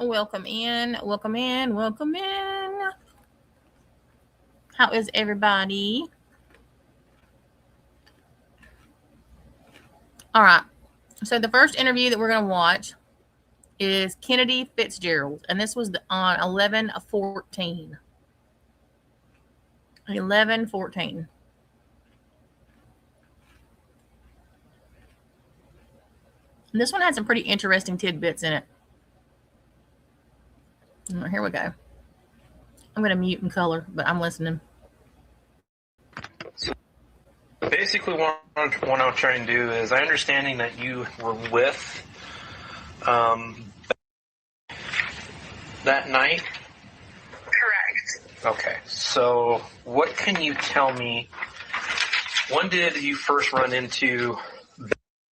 Welcome in. Welcome in. Welcome in. How is everybody? All right. So the first interview that we're going to watch is Kennedy Fitzgerald, and this was on 11/14. 11/14. And this one had some pretty interesting tidbits in it. Here we go. I'm going to mute and color, but I'm listening. Basically, what I'm trying to do is, I understanding that you were with that night. Correct. Okay, so what can you tell me? When did you first run into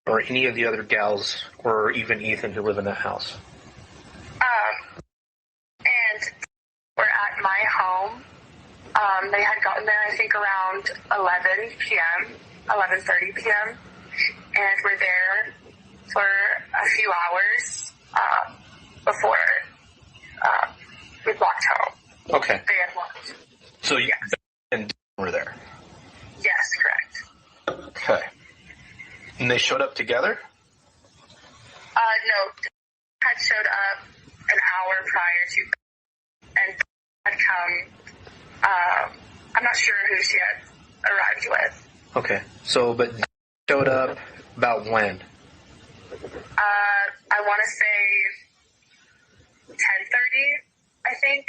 or any of the other gals, or even Ethan, who live in that house? And we're at my home. They had gotten there, I think, around 11 p.m., 11:30 p.m., and we're there for a few hours before we walked home. Okay. They had walked. So you and were there? Yes, correct. Okay. And they showed up together? No, had showed up an hour prior to, and had come. I'm not sure who she had arrived with. Okay. So, but showed up about when? I want to say 10:30, I think.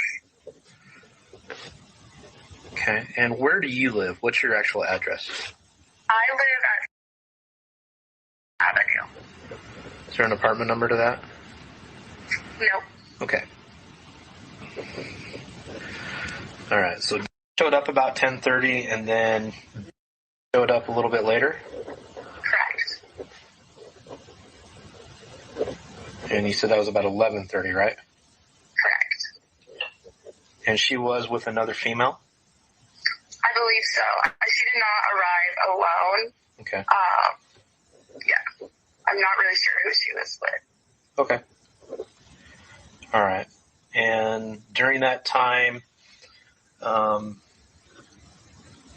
Okay. And where do you live? What's your actual address? I live at Avenue. Is there an apartment number to that? Nope. Okay. All right. So showed up about 10:30, and then showed up a little bit later. Correct. And you said that was about 11:30, right? Correct. And she was with another female? I believe so. She did not arrive alone. Okay. Yeah. I'm not really sure who she was with. Okay. All right. And during that time,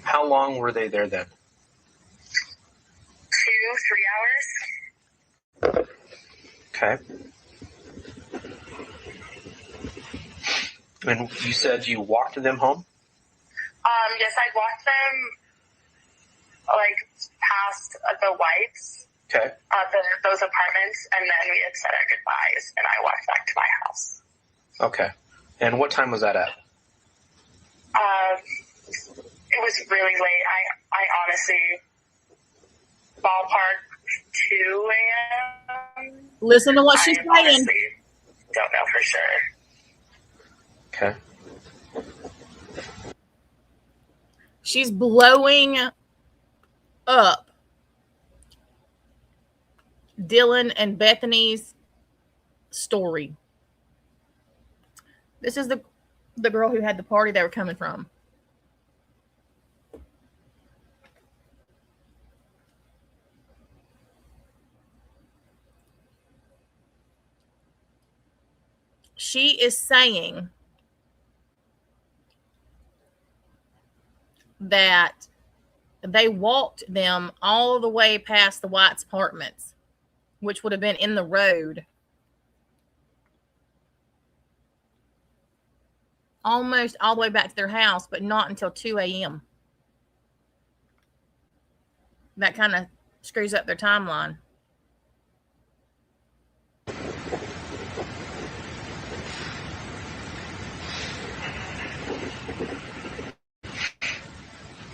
how long were they there then? 2-3 hours. Okay. And you said you walked them home? Yes, I walked them past the Whites. Okay. Those apartments, and then we had said our goodbyes, and I walked back to my house. Okay. And what time was that at? It was really late. I honestly, ballpark 2 a.m. Listen to what she's saying. Honestly don't know for sure. Okay. She's blowing up Dylan and Bethany's story. This is the girl who had the party they were coming from. She is saying that they walked them all the way past the White's apartments, which would have been in the road, almost all the way back to their house, but not until 2 a.m. That kind of screws up their timeline.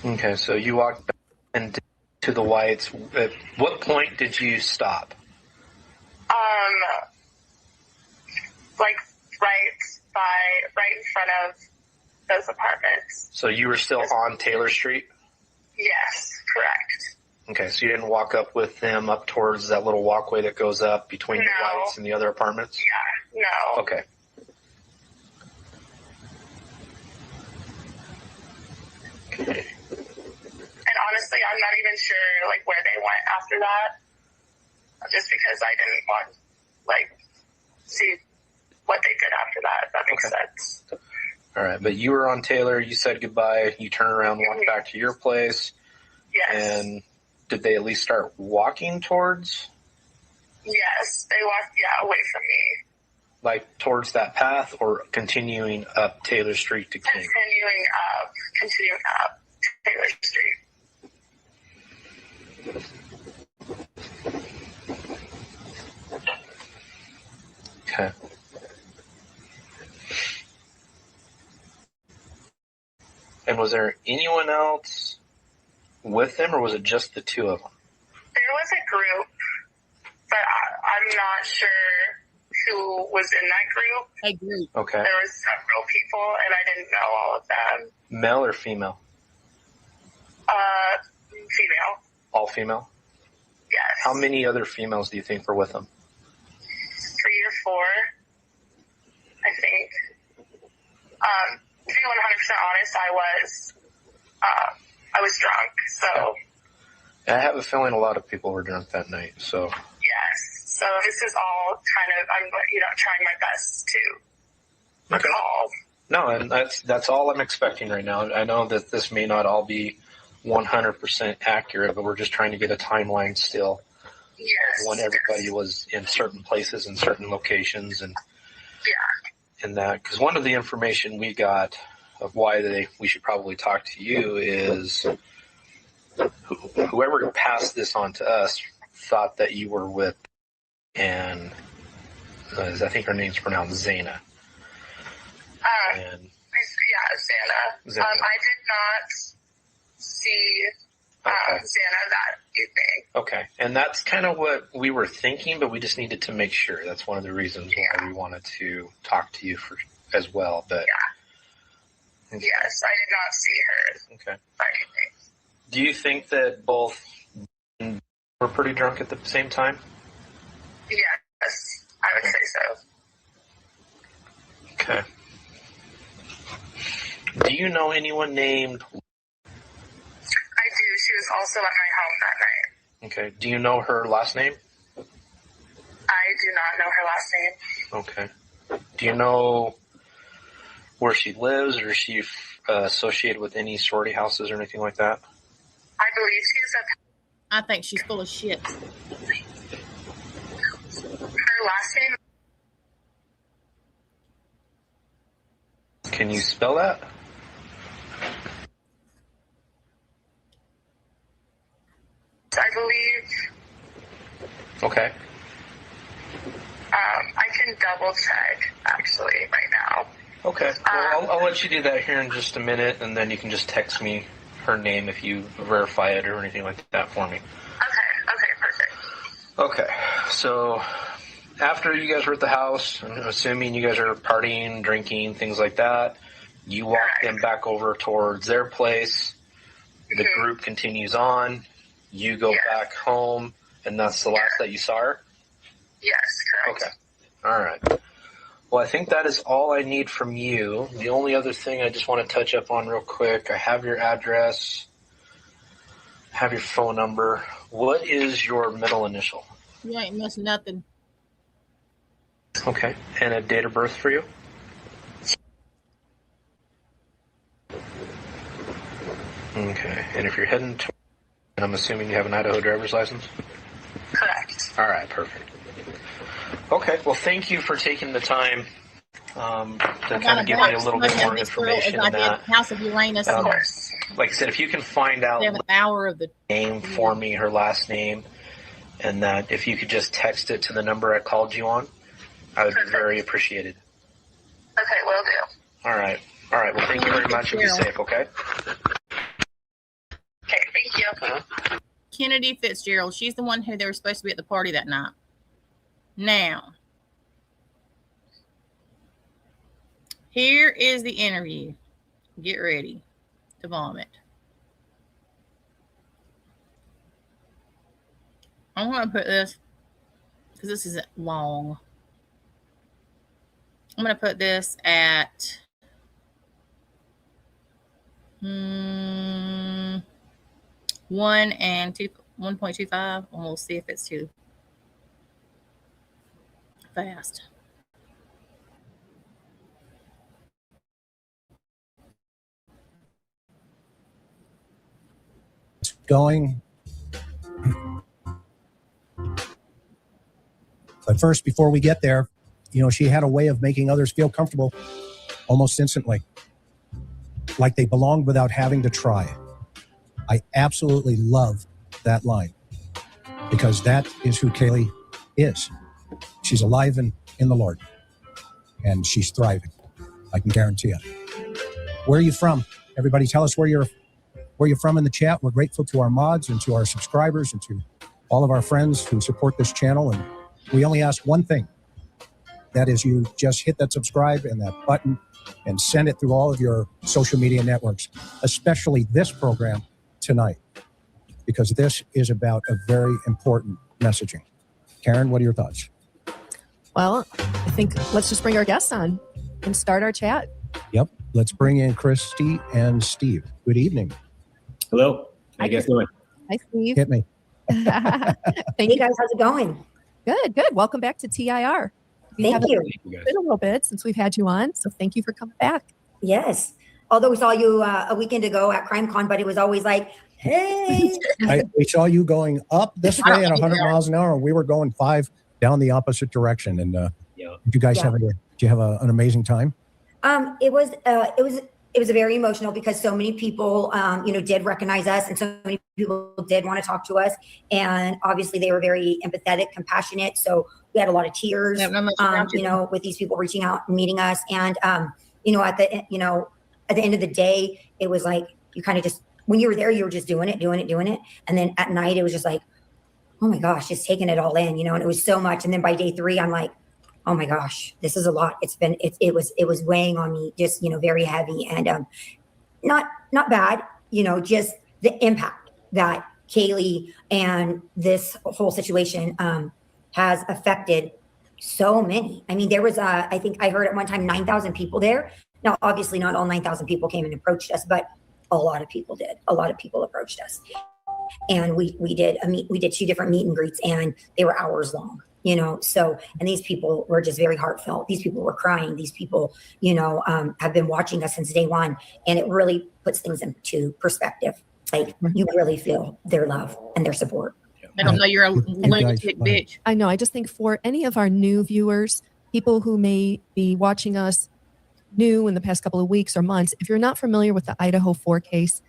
Okay, so you walked back into the Whites. At what point did you stop? Right in front of those apartments. So you were still on Taylor Street? Yes, correct. Okay, so you didn't walk up with them up towards that little walkway that goes up between the Whites and the other apartments? Yeah, no. Okay. Okay. And honestly, I'm not even sure where they went after that, just because I didn't want see what they did after that, if that makes sense. All right, but you were on Taylor. You said goodbye. You turn around, walk back to your place. Yes. And did they at least start walking towards? Yes, they walked, away from me. Like towards that path, or continuing up Taylor Street to King? Continuing up Taylor Street. Okay. And was there anyone else with them, or was it just the two of them? There was a group, but I'm not sure who was in that group. A group. Okay. There was several people, and I didn't know all of them. Male or female? Female. All female? Yes. How many other females do you think were with them? 3 or 4, I think. To be 100% honest, I was drunk, so. I have a feeling a lot of people were drunk that night, so. Yes. So this is all kind of, I'm trying my best to recall. No, and that's all I'm expecting right now. I know that this may not all be 100% accurate, but we're just trying to get a timeline still. Yes. When everybody was in certain places and certain locations, and that, because one of the information we got of why we should probably talk to you is whoever passed this on to us thought that you were with, and I think her name's pronounced Zana. Zana. I did not see Zana that evening. Okay, and that's kind of what we were thinking, but we just needed to make sure. That's one of the reasons why we wanted to talk to you as well. But okay. Yes, I did not see her. Okay. That evening. Do you think that both were pretty drunk at the same time? Yes, I would say so. Okay. Do you know anyone named? I do. She was also at my home that night. Okay. Do you know her last name? I do not know her last name. Okay. Do you know where she lives, or is she associated with any sorority houses or anything like that? I believe she's I think she's full of shit. her last name. Can you spell that? I believe. Okay. I can double check actually right now. Okay. Well, I'll let you do that here in just a minute, and then you can just text me her name if you verify it or anything like that for me. Okay, perfect. Okay. So after you guys were at the house, I'm assuming you guys are partying, drinking, things like that, you walk them back over towards their place. The group continues on. You go back home, and that's the last that you saw her? Yes, correct. Okay. All right. Well, I think that is all I need from you. The only other thing I just want to touch up on real quick, I have your address, have your phone number. What is your middle initial? You ain't missing nothing. Okay. And a date of birth for you? Okay. And if you're heading to, and I'm assuming you have an Idaho driver's license? Correct. All right, perfect. Okay, well, thank you for taking the time to kind of give me a little bit more information on that. House of Uranus. Of course. Like I said, if you can find out 7th hour of the name for me, her last name, and that if you could just text it to the number I called you on, I would be very appreciated. Okay, will do. All right. Well, thank you very much, and be safe, okay? Okay, thank you. Kennedy Fitzgerald. She's the one who they were supposed to be at the party that night. Now, here is the interview. Get ready to vomit. I'm going to put this, because this isn't long. I'm going to put this at 1 and 1.25, and we'll see if it's too fast. going. But first, before we get there, she had a way of making others feel comfortable almost instantly, like they belonged without having to try. I absolutely love that line because that is who Kaylee is. She's alive and in the Lord, and she's thriving. I can guarantee it. Where are you from? Everybody tell us where you're from in the chat. We're grateful to our mods and to our subscribers and to all of our friends who support this channel. And we only ask one thing. That is, you just hit that subscribe and that button and send it through all of your social media networks, especially this program tonight, because this is about a very important messaging. Karen, what are your thoughts? Well, I think let's just bring our guests on and start our chat. Yep. Let's bring in Christy and Steve. Good evening. Hello. How you guys doing? Hi, Steve. Hit me. Thank Hey you. guys, how's it going? Good. Welcome back to TIR. Thank you. It's been a little bit since we've had you on, so thank you for coming back. Yes. Although we saw you a weekend ago at CrimeCon, but it was always like, hey. We saw you going up this way at 100 miles an hour, and we were going 5 down the opposite direction. And you guys did you have an amazing time? It was very emotional because so many people, did recognize us, and so many people did want to talk to us. And obviously, they were very empathetic, compassionate. So we had a lot of tears, with these people reaching out and meeting us. And at the end of the day, it was like you kind of just, when you were there, you were just doing it. And then at night, it was just like, oh my gosh, just taking it all in, and it was so much. And then by day 3, I'm like, oh my gosh, this is a lot. It was weighing on me, just, very heavy and not bad, just the impact that Kaylee and this whole situation has affected so many. I mean, there was, I think I heard at one time 9,000 people there. Now, obviously not all 9,000 people came and approached us, but a lot of people did. A lot of people approached us. And we did 2 different meet and greets, and they were hours long. So, and these people were just very heartfelt. These people were crying. These people, have been watching us since day one. And it really puts things into perspective. Like, you really feel their love and their support. I don't know you're a lunatic bitch. I know. I just think for any of our new viewers, people who may be watching us new in the past couple of weeks or months, if you're not familiar with the Idaho 4 case,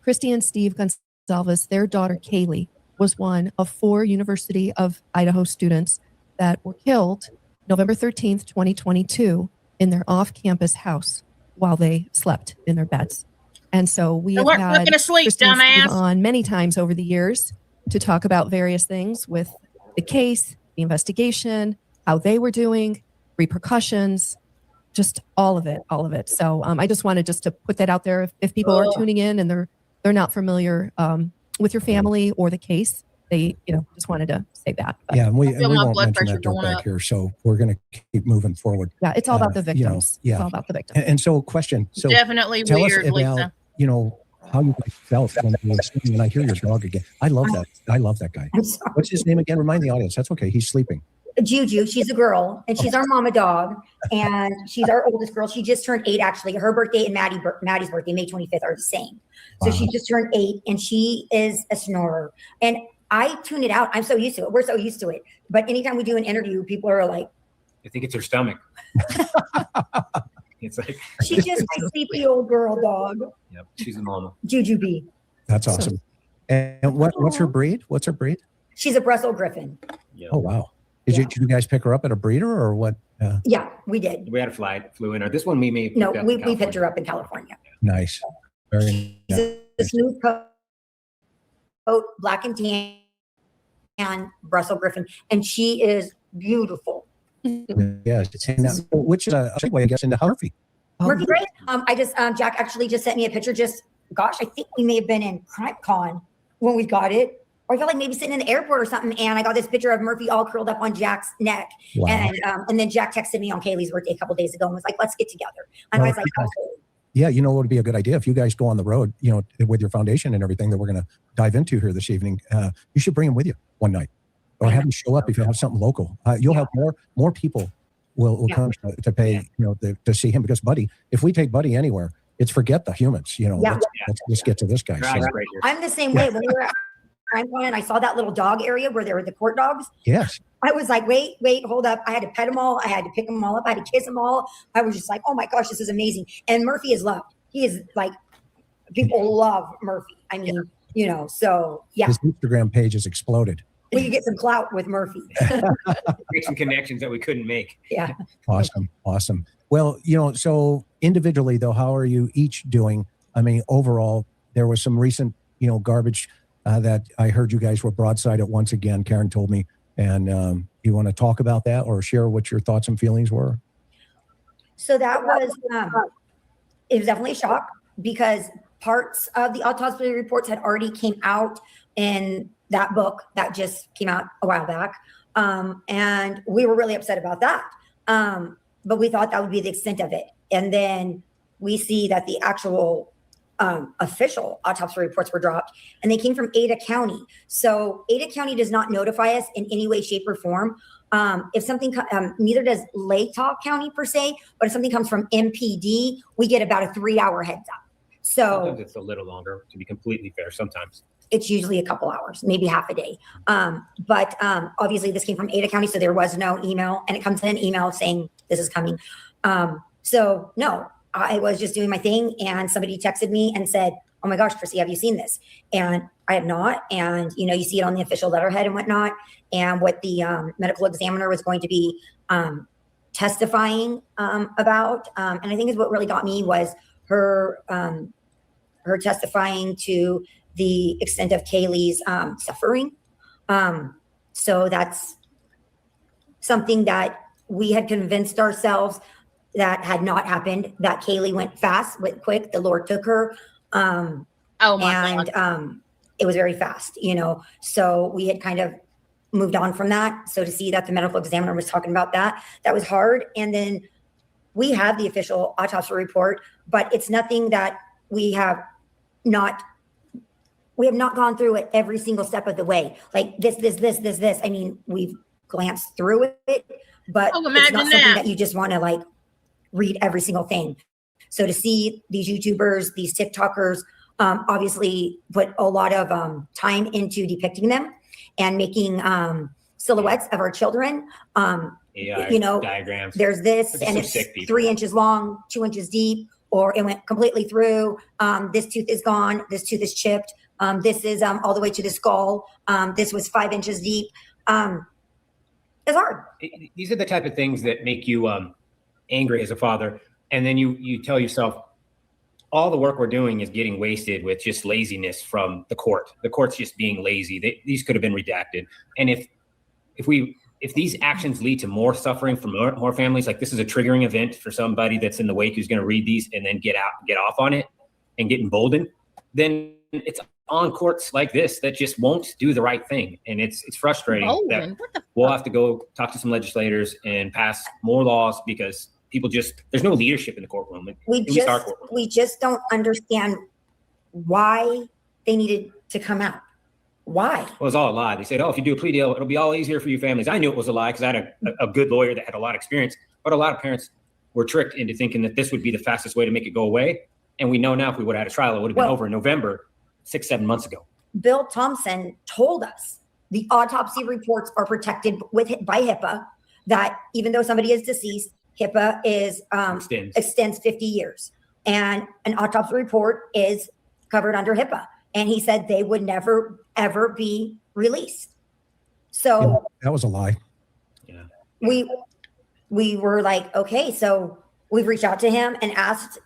Christy and Steve Gonsalves, their daughter Kaylee, was one of 4 University of Idaho students that were killed November 13th, 2022 in their off-campus house while they slept in their beds. And so we have had Christy and Steve on many times over the years to talk about various things with the case, the investigation, how they were doing, repercussions, just all of it. So I just wanted just to put that out there. If people are tuning in and they're not familiar with your family or the case, they just wanted to say that. But, yeah, and we won't mention that dirt back here, so we're going to keep moving forward. Yeah, it's all about the victims. It's all about the victims. And so, question. So definitely tell weird, us about Lisa. how you guys felt when you were sleeping. And I hear your dog again. I love that. I love that guy. What's his name again? Remind the audience. That's okay. He's sleeping. Juju, she's a girl, and she's our mama dog, and she's our oldest girl. She just turned 8, actually. Her birthday and Maddie's birthday, May 25th, are the same. So she just turned 8, and she is a snorer. And I tune it out. I'm so used to it. We're so used to it. But anytime we do an interview, people are like, I think it's her stomach. It's like she's just my sleepy old girl dog. Yep, she's a mama. Juju B. That's awesome. And what's her breed? What's her breed? She's a Brussels Griffin. Yep. Oh wow. Did you guys pick her up at a breeder or what? Yeah, we did. We had a flew in her. This one we picked her up in California. Nice. Very nice. She's a smooth coat, black and tan, and Brussels Griffin, and she is beautiful. Yes. Which is a segue, I guess, into Murphy. Murphy Gray. Jack actually just sent me a picture. I think we may have been in CrimeCon when we got it. Or I felt like maybe sitting in the airport or something, and I got this picture of Murphy all curled up on Jack's neck. Wow. And then Jack texted me on Kaylee's birthday a couple days ago and was like, "Let's get together." And I was like, "Absolutely." Yeah, what would be a good idea if you guys go on the road, with your foundation and everything that we're going to dive into here this evening. You should bring him with you one night, or have him show up if you have something local. You'll have more people will come to pay to see him, because Buddy, if we take Buddy anywhere, it's forget the humans. You know, Yeah. let's just get to this guy. Your eyes So, right here. I'm the same way. When we were at Crime Con and I saw that little dog area where there were the court dogs, yes. I was like, wait, hold up. I had to pet them all. I had to pick them all up. I had to kiss them all. I was just like, oh my gosh, this is amazing. And Murphy is loved. He is like, people love Murphy. I mean, you know, so yeah, His Instagram page has exploded. we could get some clout with Murphy. Make some connections that we couldn't make. Yeah. Awesome. Well, you know, so individually though, how are you each doing? I mean, overall, there was some recent, you know, garbage that I heard you guys were broadsided once again. Karen told me, and you want to talk about that or share what your thoughts and feelings were? So that was, it was definitely a shock because parts of the autopsy reports had already came out in that book that just came out a while back. And we were really upset about that. But we thought that would be the extent of it. And then we see that the actual official autopsy reports were dropped and they came from Ada County. So Ada County does not notify us in any way, shape, or form. If something, neither does Latah County per se, but if something comes from MPD, we get about a 3-hour heads up. So Sometimes it's a little longer, to be completely fair. Sometimes it's usually a couple hours, maybe half a day. But obviously this came from Ada County, so there was no email, and it comes in an email saying this is coming. So no, I was just doing my thing, and somebody texted me and said, "Oh my gosh, Chrissy, have you seen this?" And I have not. And you know, you see it on the official letterhead and whatnot, and what the medical examiner was going to be testifying about. And I think is what really got me was her testifying to the extent of Kaylee's suffering. So that's something that we had convinced ourselves that had not happened, that Kaylee went fast, went quick, the Lord took her. Oh my And it was very fast, you know, so we had kind of moved on from that. So to see that the medical examiner was talking about that, that was hard. And then we have the official autopsy report, but it's nothing that we have not gone through it every single step of the way. Like this. I mean, we've glanced through it, but Oh, it's imagine not something that. that you just want to like read every single thing. So to see these YouTubers, these TikTokers, obviously put a lot of time into depicting them and making silhouettes of our children. AI You know, diagrams. There's this, They're and so it's sick, people. 3 inches long, 2 inches deep, or it went completely through. This tooth is gone. This tooth is chipped. This is all the way to the skull. This was 5 inches deep. It's hard. These are the type of things that make you angry as a father. And then you tell yourself, all the work we're doing is getting wasted with just laziness from the court. The court's just being lazy. These could have been redacted. And if these actions lead to more suffering from more families, like this is a triggering event for somebody that's in the wake who's going to read these and then get off on it and get emboldened, then it's on courts like this that just won't do the right thing. And it's frustrating that we'll have to go talk to some legislators and pass more laws because people there's no leadership in the courtroom. We just don't understand why they needed to come out. Why? Well, it was all a lie. They said, "Oh, if you do a plea deal, it'll be all easier for your families." I knew it was a lie because I had a good lawyer that had a lot of experience. But a lot of parents were tricked into thinking that this would be the fastest way to make it go away. And we know now if we would have had a trial, it would have been over in November, 6-7 months ago. Bill Thompson told us the autopsy reports are protected by HIPAA, that even though somebody is deceased, HIPAA is extends 50 years. And an autopsy report is covered under HIPAA. And he said they would never, ever be released. So Yeah, that was a lie. Yeah. We were like, okay, so we've reached out to him and asked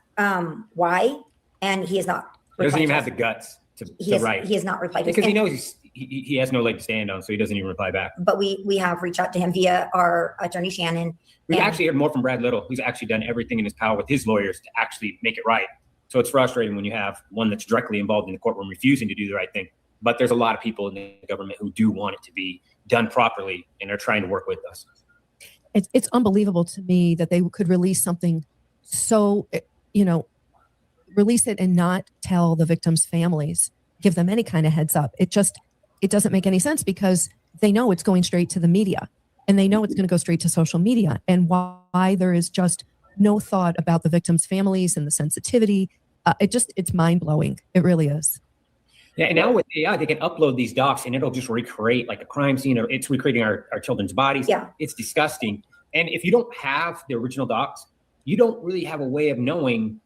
why, and he has not. He doesn't even have the guts to write. He has not replied. Because he knows he has no leg to stand on, so he doesn't even reply back. But we have reached out to him via our attorney Shannon. We've actually heard more from Brad Little, who's actually done everything in his power with his lawyers to actually make it right. So it's frustrating when you have one that's directly involved in the courtroom refusing to do the right thing. But there's a lot of people in the government who do want it to be done properly, and are trying to work with us. It's unbelievable to me that they could release something so, release it and not tell the victims' families, give them any kind of heads up. It doesn't make any sense because they know it's going straight to the media and they know it's going to go straight to social media, and why there is just no thought about the victims' families and the sensitivity It's mind blowing. It really is. Yeah, and now with AI, they can upload these docs and it'll just recreate like a crime scene, or it's recreating our children's bodies. Yeah. It's disgusting. And if you don't have the original docs, you don't really have a way of knowing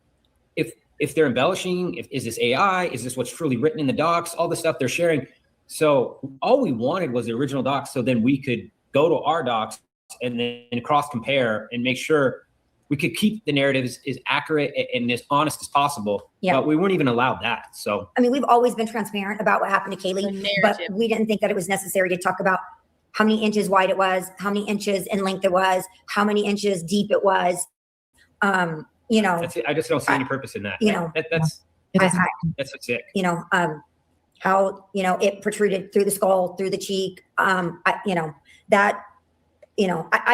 if they're embellishing, is this AI, is this what's truly written in the docs, all the stuff they're sharing. So all we wanted was the original docs, so then we could go to our docs and then cross compare and make sure we could keep the narratives as accurate and as honest as possible. Yeah. But we weren't even allowed that. So I mean, we've always been transparent about what happened to The Kaylee, narrative. but we didn't think that it was necessary to talk about how many inches wide it was, how many inches in length it was, how many inches deep it was. You know, that's it. I just don't see any purpose in that. You know, that's It doesn't- that's sick. you know, how, you know, it protruded through the skull, through the cheek. I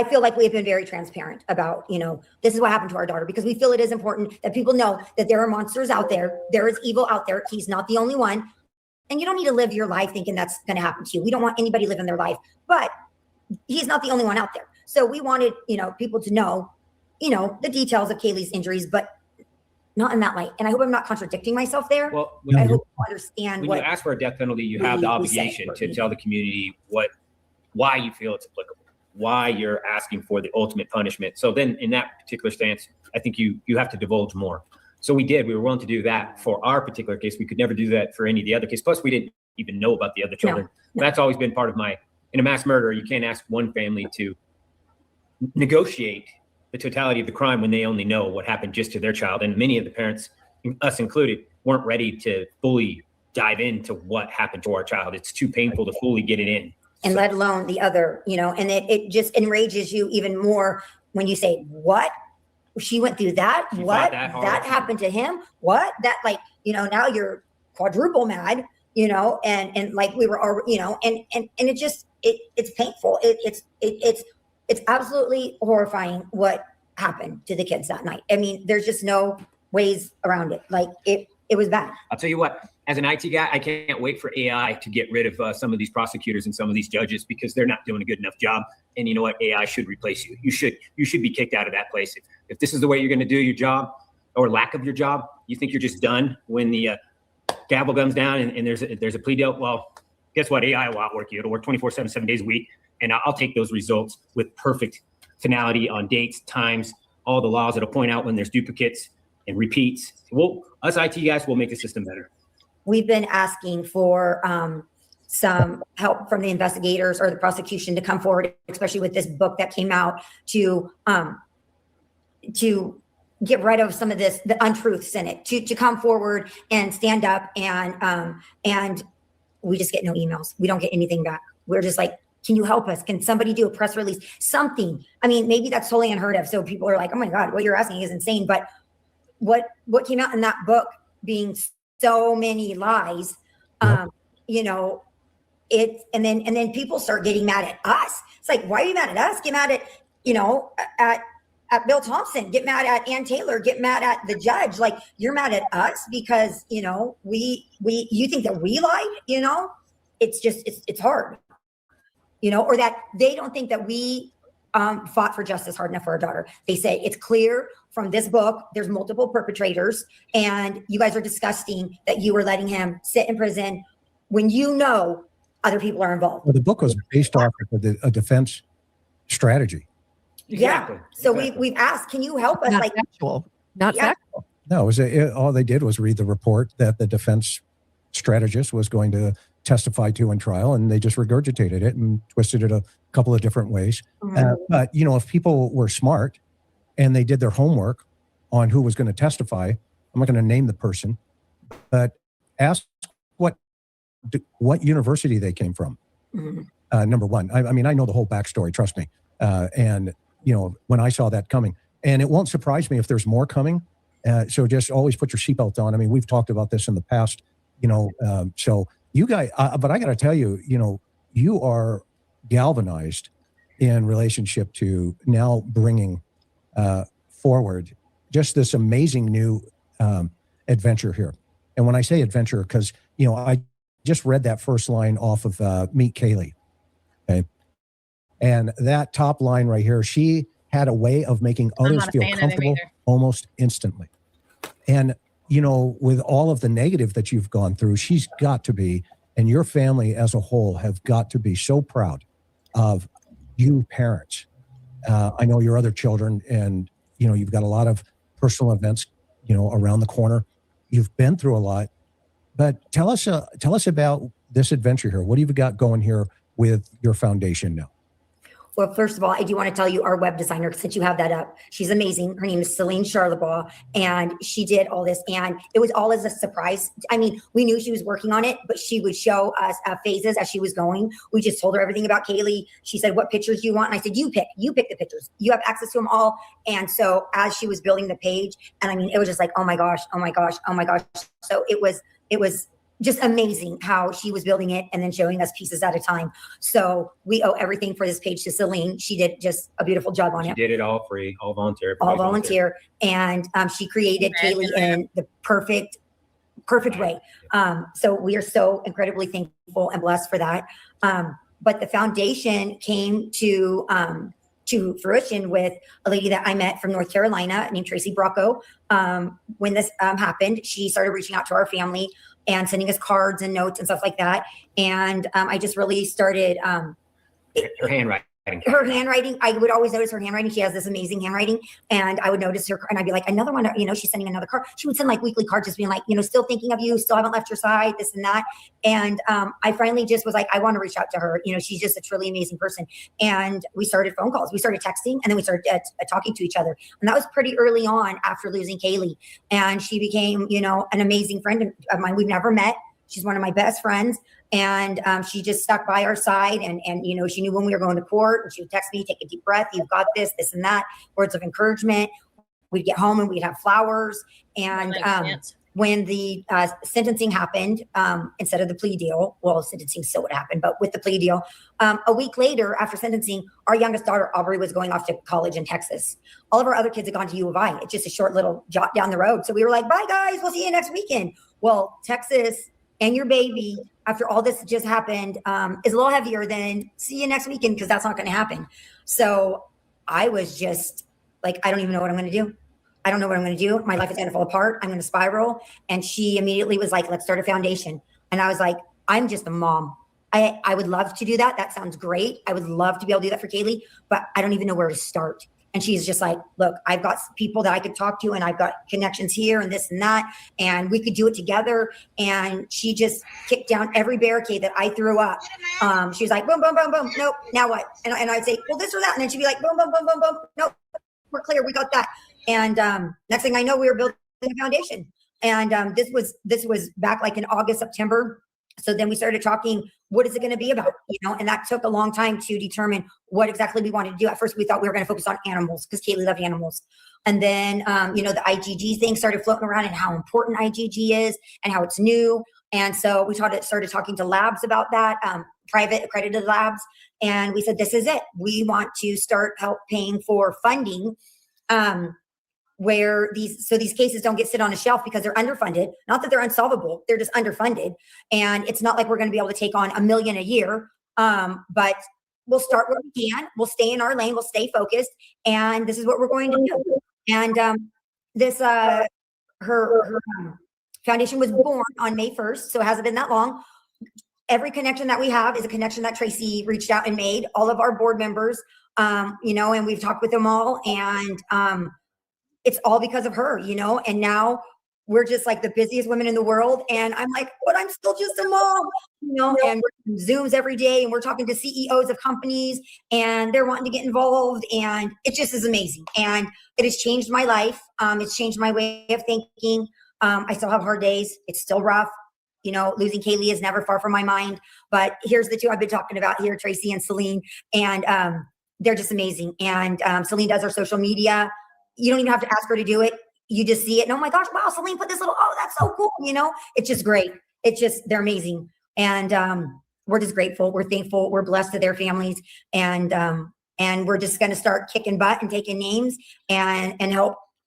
feel like we have been very transparent about, you know, this is what happened to our daughter, because we feel it is important that people know that there are monsters out there. There is evil out there. He's not the only one. And you don't need to live your life thinking that's going to happen to you. We don't want anybody living their life, but he's not the only one out there. So we wanted, you know, people to know, you know, the details of Kaylee's injuries, but not in that light. And I hope I'm not contradicting myself there. Well, I when, hope you understand when what you ask for a death penalty, you we- have the we say obligation what to we- tell the community why you feel it's applicable, why you're asking for the ultimate punishment. So then in that particular stance, I think you have to divulge more. So we did. We were willing to do that for our particular case. We could never do that for any of the other cases. Plus, we didn't even know about the other children. No. That's always been part of in a mass murder, you can't ask one family to negotiate the totality of the crime when they only know what happened just to their child. And many of the parents, us included, weren't ready to fully dive into what happened to our child. It's too painful to fully get it in. and let alone the other, you know, and it just enrages you even more when you say, what? She went through that? She What? fought that hard. That happened to him? What? That, like, you know, now you're quadruple mad, you know, and like we were already, you know, and it just, it's painful. It's absolutely horrifying what happened to the kids that night. I mean, there's just no ways around it. Like it was bad. I'll tell you what, as an IT guy, I can't wait for AI to get rid of some of these prosecutors and some of these judges, because they're not doing a good enough job. And you know what? AI should replace you. You should be kicked out of that place. If this is the way you're going to do your job, or lack of your job, you think you're just done when the gavel comes down and there's a plea deal. Well, guess what? AI will outwork you. It'll work 24/7, 7 days a week. And I'll take those results with perfect finality on dates, times, all the laws. It'll point out when there's duplicates and repeats. Us IT guys will make the system better. We've been asking for some help from the investigators or the prosecution to come forward, especially with this book that came out, to get rid of some of the untruths in it, to come forward and stand up, and we just get no emails. We don't get anything back. We're just like, can you help us? Can somebody do a press release? Something. I mean, maybe that's totally unheard of. So people are like, oh my God, what you're asking is insane. But what came out in that book being so many lies, you know, and then people start getting mad at us. It's like, why are you mad at us? Get mad at, you know, at Bill Thompson, get mad at Ann Taylor, get mad at the judge. Like, you're mad at us because, you know, you think that we lied, you know. It's just, it's hard, you know, or that they don't think that we fought for justice hard enough for our daughter. They say it's clear from this book, there's multiple perpetrators, and you guys are disgusting that you were letting him sit in prison when you know other people are involved. Well, the book was based off of a defense strategy. Exactly. Yeah. So Exactly. we've asked, can you help us? Not Like, factual. Not Yeah. factual. No, all they did was read the report that the defense strategist was going to testify to in trial, and they just regurgitated it and twisted it a couple of different ways. But, you know, if people were smart and they did their homework on who was going to testify, I'm not going to name the person, but ask what university they came from. Number one, I mean, I know the whole backstory, trust me. And, you know, when I saw that coming, and it won't surprise me if there's more coming. So just always put your seatbelt on. I mean, we've talked about this in the past, you know, so you guys, but I got to tell you, you know, you are galvanized in relationship to now bringing forward just this amazing new adventure here. And when I say adventure, because, you know, I just read that first line off of Meet Kaylee. Okay. And that top line right here, she had a way of making I'm others not a feel fan of him comfortable either. almost instantly. And with all of the negative that you've gone through, she's got to be, and your family as a whole have got to be so proud of you parents. I know your other children, and, you've got a lot of personal events, around the corner. You've been through a lot, but tell us about this adventure here. What have you got going here with your foundation now? Well, first of all, I do want to tell you our web designer, since you have that up, she's amazing. Her name is Celine Charlebaugh, and she did all this, and it was all as a surprise. I mean, we knew she was working on it, but she would show us phases as she was going. We just told her everything about Kaylee. She said, what pictures do you want? And I said, you pick the pictures. You have access to them all. And so as she was building the page, and I mean, it was just like, oh my gosh, oh my gosh, oh my gosh. So it was just amazing how she was building it and then showing us pieces at a time. So we owe everything for this page to Celine. She did just a beautiful job on it. She did it all free, all volunteer. All volunteer. And she created Kaylee in the perfect way. So we are so incredibly thankful and blessed for that. But the foundation came to fruition with a lady that I met from North Carolina named Tracy Brocco. When this happened, she started reaching out to our family and sending us cards and notes and stuff like that. And I just really started her handwriting. Her handwriting, I would always notice her handwriting. She has this amazing handwriting, and I would notice her, and I'd be like, another one, she's sending another card. She would send like weekly cards, just being like, still thinking of you, still haven't left your side, this and that. And I finally just was like, I want to reach out to her. She's just a truly amazing person. And we started phone calls, we started texting, and then we started talking to each other. And that was pretty early on after losing Kaylee. And she became, an amazing friend of mine. We've never met. She's one of my best friends. And she just stuck by our side, and she knew when we were going to court, and she would text me, take a deep breath, you've got this and that, words of encouragement. We'd get home and we'd have flowers. And when the sentencing happened, instead of the plea deal, well, sentencing still would happen, but with the plea deal, a week later after sentencing, our youngest daughter, Aubrey, was going off to college in Texas. All of our other kids had gone to U of I. It's just a short little jot down the road. So we were like, bye guys, we'll see you next weekend. Well, Texas and your baby, after all this just happened, is a little heavier than see you next weekend, because that's not going to happen. So I was just like, I don't even know what I'm going to do. I don't know what I'm going to do. My life is going to fall apart. I'm going to spiral. And she immediately was like, let's start a foundation. And I was like, I'm just a mom. I would love to do that. That sounds great. I would love to be able to do that for Kaylee, but I don't even know where to start. And she's just like, look, I've got people that I could talk to, and I've got connections here and this and that, and we could do it together. And she just kicked down every barricade that I threw up. She was like, boom, boom, boom, boom. Nope. Now what? And I'd say, well, this or that. And then she'd be like, boom, boom, boom, boom, boom. Nope. We're clear. We got that. And next thing I know, we were building a foundation. And this was back like in August, September. So then we started talking, what is it going to be about? And that took a long time to determine what exactly we wanted to do. At first, we thought we were going to focus on animals because Kaylee loved animals. And then, the IgG thing started floating around, and how important IgG is and how it's new. And so we started talking to labs about that, private accredited labs. And we said, this is it. We want to start paying for funding where these cases don't sit on a shelf because they're underfunded. Not that they're unsolvable, they're just underfunded. And it's not like we're going to be able to take on $1 million a year. But we'll start where we can. We'll stay in our lane. We'll stay focused. And this is what we're going to do. And her foundation was born on May 1st. So it hasn't been that long. Every connection that we have is a connection that Tracy reached out and made. All of our board members, and we've talked with them all. And it's all because of her, and now we're just like the busiest women in the world. And I'm like, but I'm still just a mom, and we're Zooms every day, and we're talking to CEOs of companies, and they're wanting to get involved. And it just is amazing. And it has changed my life. It's changed my way of thinking. I still have hard days. It's still rough. Losing Kaylee is never far from my mind. But here's the two I've been talking about here, Tracy and Celine. And they're just amazing. And Celine does our social media. You don't even have to ask her to do it. You just see it. And oh my gosh, wow, Celine put this that's so cool. It's just great. They're amazing. And we're just grateful. We're thankful. We're blessed to their families. And we're just going to start kicking butt and taking names and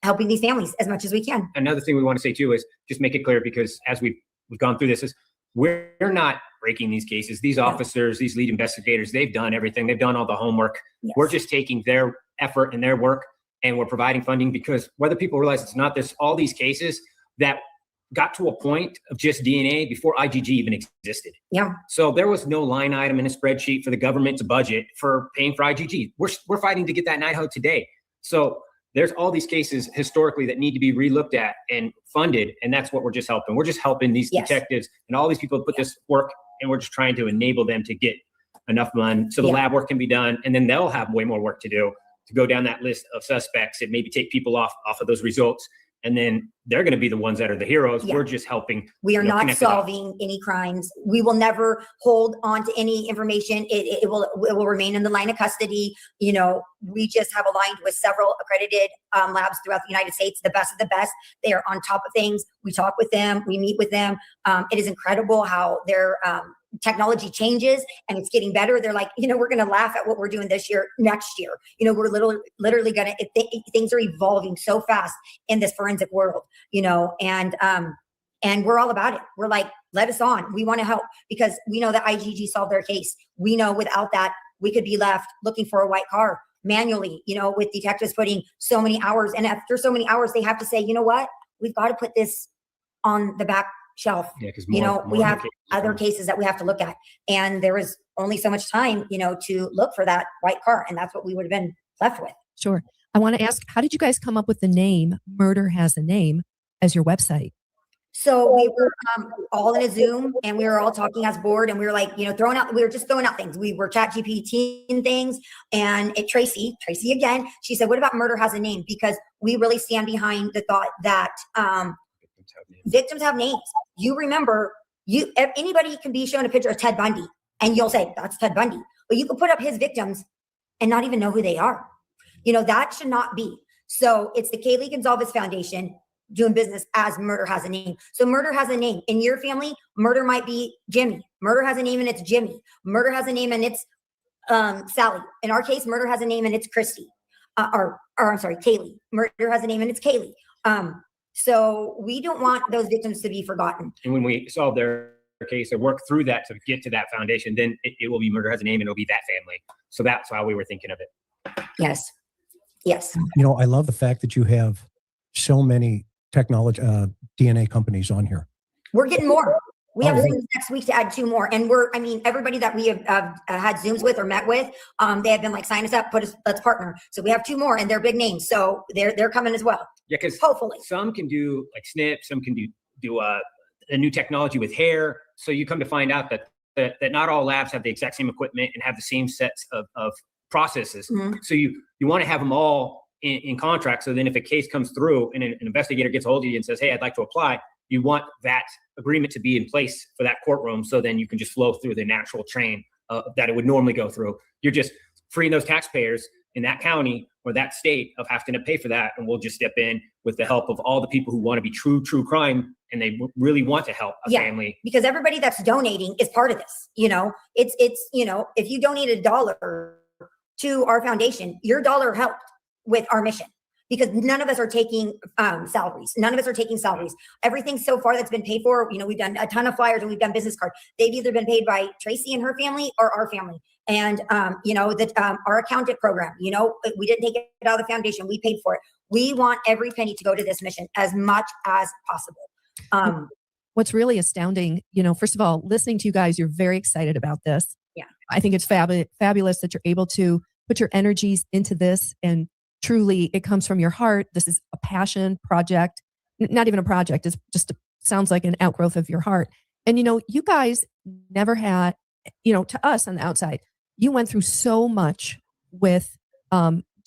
helping these families as much as we can. Another thing we want to say too is just make it clear, because as we've gone through this, is we're not breaking these cases. These officers, these lead investigators, they've done everything. They've done all the homework. Yes. We're just taking their effort and their work, and we're providing funding, because whether people realize it's not this, all these cases that got to a point of just DNA before IgG even existed. Yeah. So there was no line item in a spreadsheet for the government's budget for paying for IgG. We're fighting to get that in Idaho today. So there's all these cases historically that need to be relooked at and funded, and that's what we're just helping. We're just helping these detectives and all these people to put this work, and we're just trying to enable them to get enough money so the lab work can be done, and then they'll have way more work to do to go down that list of suspects and maybe take people off of those results. And then they're going to be the ones that are the heroes. Yeah. We're just helping. We are not solving any crimes. We will never hold on to any information. It will remain in the line of custody. You know, we just have aligned with several accredited labs throughout the United States, the best of the best. They are on top of things. We talk with them. We meet with them. It is incredible how their technology changes and it's getting better. They're like, you know, we're going to laugh at what we're doing this year, next year. You know, we're literally going to, things are evolving so fast in this forensic world, you know, and we're all about it. We're like, let us on. We want to help because we know that IgG solved their case. We know without that, we could be left looking for a white car manually, you know, with detectives putting so many hours. And after so many hours, they have to say, you know what, we've got to put this on the back shelf. Yeah, because you know, we have other cases that we have to look at, and there is only so much time, you know, to look for that white car, and that's what we would have been left with. Sure. I want to ask, how did you guys come up with the name Murder Has a Name as your website? So we were all in a Zoom, and we were all talking as board, and we were like, you know, we were just throwing out things. We were chat GPTing things, and Tracy again, she said, what about Murder Has a Name? Because we really stand behind the thought that victims have names. You remember, anybody can be shown a picture of Ted Bundy, and you'll say, that's Ted Bundy. But you can put up his victims and not even know who they are. You know, that should not be. So it's the Kaylee Gonzalez Foundation doing business as Murder Has a Name. So Murder Has a Name. In your family, murder might be Jimmy. Murder has a name and it's Jimmy. Murder has a name and it's Sally. In our case, murder has a name and it's Christy. Or I'm sorry, Kaylee. Murder has a name and it's Kaylee. So we don't want those victims to be forgotten. And when we solve their case or work through that to get to that foundation, then it will be Murder Has a Name and it'll be that family. So that's how we were thinking of it. Yes. Yes. You know, I love the fact that you have so many technology, DNA companies on here. We're getting more. We have Zooms next week to add 2 more. And everybody that we have had Zooms with or met with, they have been like, sign us up, let's partner. So we have 2 more and they're big names. So they're coming as well. Yeah, because hopefully some can do like snip, some can do a new technology with hair. So you come to find out that not all labs have the exact same equipment and have the same sets of processes. Mm-hmm. So you want to have them all in contract. So then if a case comes through and an investigator gets a hold of you and says, hey, I'd like to apply, you want that agreement to be in place for that courtroom. So then you can just flow through the natural train that it would normally go through. You're just freeing those taxpayers in that county or that state of having to pay for that. And we'll just step in with the help of all the people who want to be true crime. And they really want to help a family. Because everybody that's donating is part of this. You know, it's, you know, if you donate $1 to our foundation, your dollar helped with our mission. Because none of us are taking salaries. None of us are taking salaries. Everything so far that's been paid for, you know, we've done a ton of flyers and we've done business cards. They've either been paid by Tracy and her family or our family. And, you know, our accountant program, you know, we didn't take it out of the foundation. We paid for it. We want every penny to go to this mission as much as possible. What's really astounding, you know, first of all, listening to you guys, you're very excited about this. Yeah. I think it's fabulous that you're able to put your energies into this, and truly it comes from your heart. This is a passion project, not even a project. It's just sounds like an outgrowth of your heart. And, you know, you guys never had, you know, to us on the outside, you went through so much with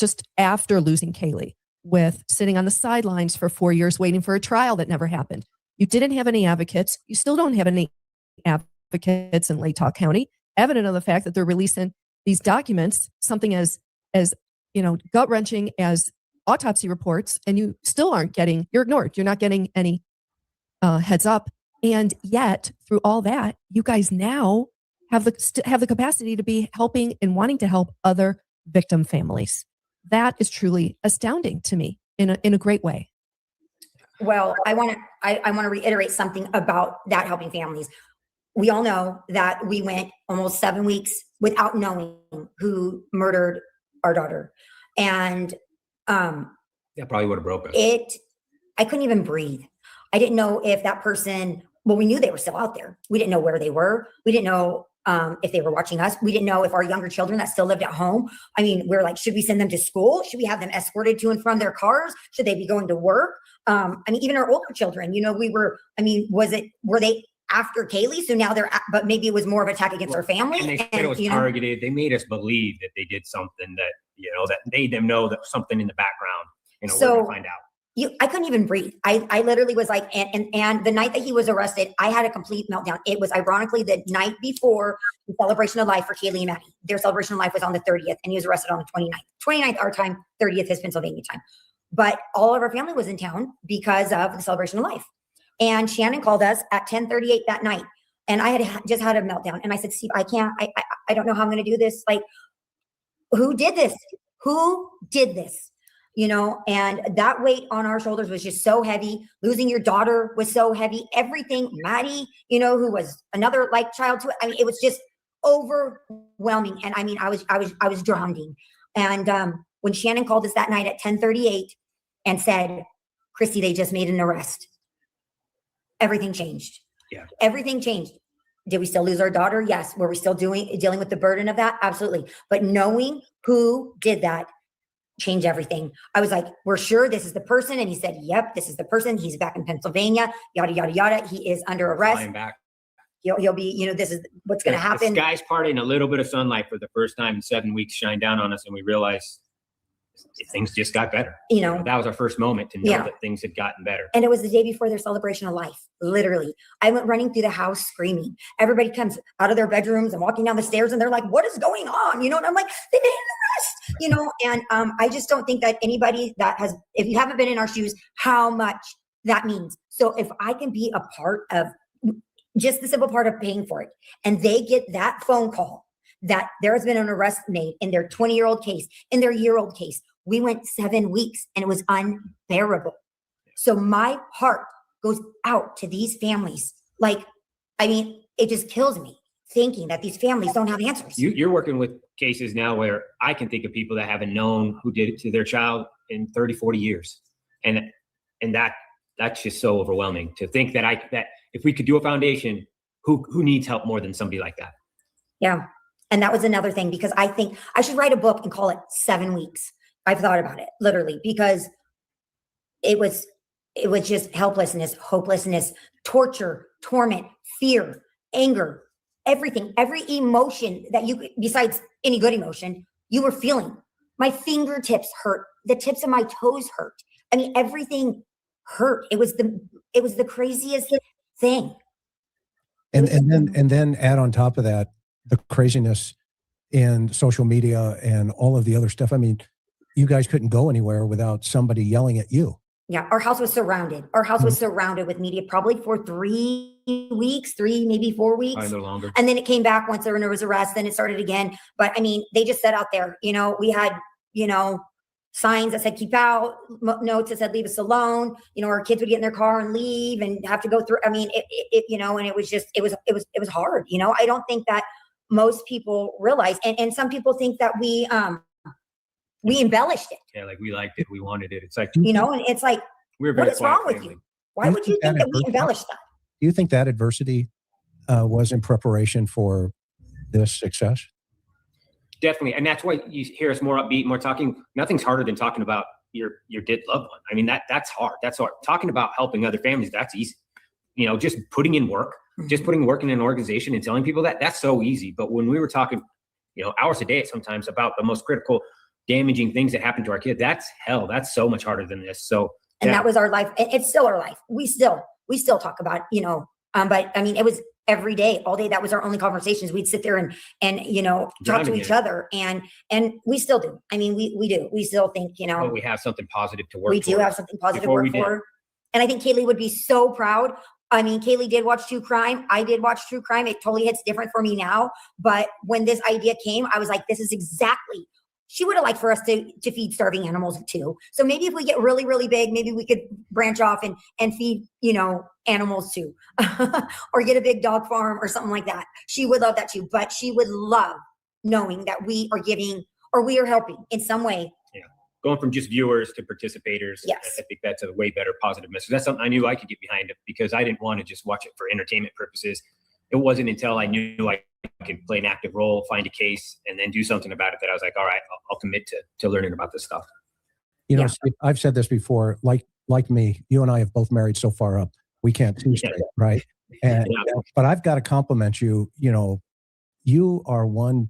just after losing Kaylee, with sitting on the sidelines for 4 years, waiting for a trial that never happened. You didn't have any advocates. You still don't have any advocates in Latah County, evident of the fact that they're releasing these documents, something as you know, gut-wrenching as autopsy reports, and you still aren't getting, you're ignored. You're not getting any heads up. And yet, through all that, you guys now have the capacity to be helping and wanting to help other victim families. That is truly astounding to me in a great way. Well, I want to reiterate something about that helping families. We all know that we went almost 7 weeks without knowing who murdered our daughter. And that probably would have broken. I couldn't even breathe. I didn't know if that person, well, we knew they were still out there. We didn't know where they were. We didn't know if they were watching us. We didn't know if our younger children that still lived at home. I mean, we're like, should we send them to school? Should we have them escorted to and from their cars? Should they be going to work? I mean, even our older children, were they after Kaylee? So now but maybe it was more of an attack against our family. And they said it was targeted. They made us believe that they did something that made them know that something in the background, so we're gonna find out. I couldn't even breathe. I literally was like, and the night that he was arrested, I had a complete meltdown. It was ironically the night before the celebration of life for Kaylee and Maddie. Their celebration of life was on the 30th, and he was arrested on the 29th. 29th our time, 30th his Pennsylvania time. But all of our family was in town because of the celebration of life. And Shannon called us at 10:38 that night, and I had just had a meltdown. And I said, Steve, I can't. I don't know how I'm going to do this. Like, who did this? Who did this? And that weight on our shoulders was just so heavy. Losing your daughter was so heavy. Everything, Maddie, who was another like child to it. I mean, it was just overwhelming. And I mean, I was drowning. And when Shannon called us that night at 10:38 and said, Christy, they just made an arrest, everything changed. Yeah. Everything changed. Did we still lose our daughter? Yes. Were we still dealing with the burden of that? Absolutely. But knowing who did that changed everything. I was like, we're sure this is the person. And he said, yep, this is the person. He's back in Pennsylvania, yada, yada, yada. He is under arrest. Flying back. He'll be, this is what's going to happen. The sky's parting, a little bit of sunlight for the first time in 7 weeks shine down on us. And we realized things just got better. That was our first moment to know that things had gotten better. And it was the day before their celebration of life. Literally, I went running through the house screaming. Everybody comes out of their bedrooms and walking down the stairs, and they're like, "What is going on?" And I'm like, "They made an arrest," And I just don't think that anybody if you haven't been in our shoes, how much that means. So if I can be a part of just the simple part of paying for it, and they get that phone call that there has been an arrest made in their 20-year-old case, in their year-old case. We went 7 weeks and it was unbearable. So my heart goes out to these families. It just kills me thinking that these families don't have answers. You're working with cases now where I can think of people that haven't known who did it to their child in 30, 40 years. And that's just so overwhelming to think that if we could do a foundation, who needs help more than somebody like that? Yeah. And that was another thing, because I think I should write a book and call it 7 weeks. I've thought about it literally, because it was just helplessness, hopelessness, torture, torment, fear, anger, everything, every emotion that besides any good emotion, you were feeling. My fingertips hurt. The tips of my toes hurt. I mean, everything hurt. It was the craziest thing. And then add on top of that, the craziness in social media and all of the other stuff. I mean, you guys couldn't go anywhere without somebody yelling at you. Yeah, our house was surrounded. Our house was surrounded with media probably for 3 weeks, maybe 4 weeks. Probably a little longer. And then it came back once there was arrest, then it started again. But I mean, they just sat out there, we had, signs that said keep out, notes that said leave us alone. Our kids would get in their car and leave and have to go through. I mean, and it was just, it was hard. I don't think that most people realize, and some people think that we embellished it. Yeah, like we liked it, we wanted it. It's like, and it's like, what is wrong with you? Why would you think that we embellished that? Do you think that adversity was in preparation for this success? Definitely. And that's why you hear us more upbeat, more talking. Nothing's harder than talking about your dead loved one. I mean, that's hard. That's hard. Talking about helping other families, that's easy. Just putting in work, just putting work in an organization and telling people that's so easy. But when we were talking, hours a day sometimes about the most critical, damaging things that happen to our kids, that's hell. That's so much harder than this. So, and that was our life. It's still our life. We still talk about, but I mean, it was every day, all day. That was our only conversations. We'd sit there and talk to each other, and we still do. I mean, we do. We still think, but we have something positive to work. We do have something positive to work for. And I think Kaylee would be so proud. I mean, Kaylee did watch true crime. I did watch true crime. It totally hits different for me now. But when this idea came, I was like, this is exactly. She would have liked for us to feed starving animals too. So maybe if we get really, really big, maybe we could branch off and feed, animals too, or get a big dog farm or something like that. She would love that too, but she would love knowing that we are giving or we are helping in some way. Yeah. going from just viewers to participators. Yes. I think that's a way better positive message. That's something I knew I could get behind it because I didn't want to just watch it for entertainment purposes. It wasn't until I knew I could play an active role, find a case, and then do something about it that I was like, all right, I'll commit to learning about this stuff. You know, Steve, I've said this before, like me, you and I have both married so far up, we can't see straight, right? And, but I've got to compliment you. You know, you are one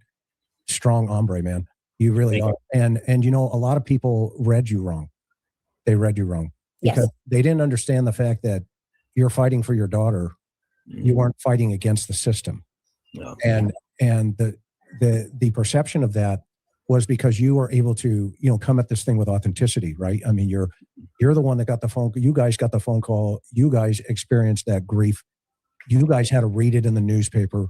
strong hombre, man. You really are. And you know, a lot of people read you wrong. They read you wrong because they didn't understand the fact that you're fighting for your daughter. You weren't fighting against the system. No. And the perception of that was because you were able to, you know, come at this thing with authenticity, right? I mean, you're the one that got the phone. You guys got the phone call. You guys experienced that grief. You guys had to read it in the newspaper.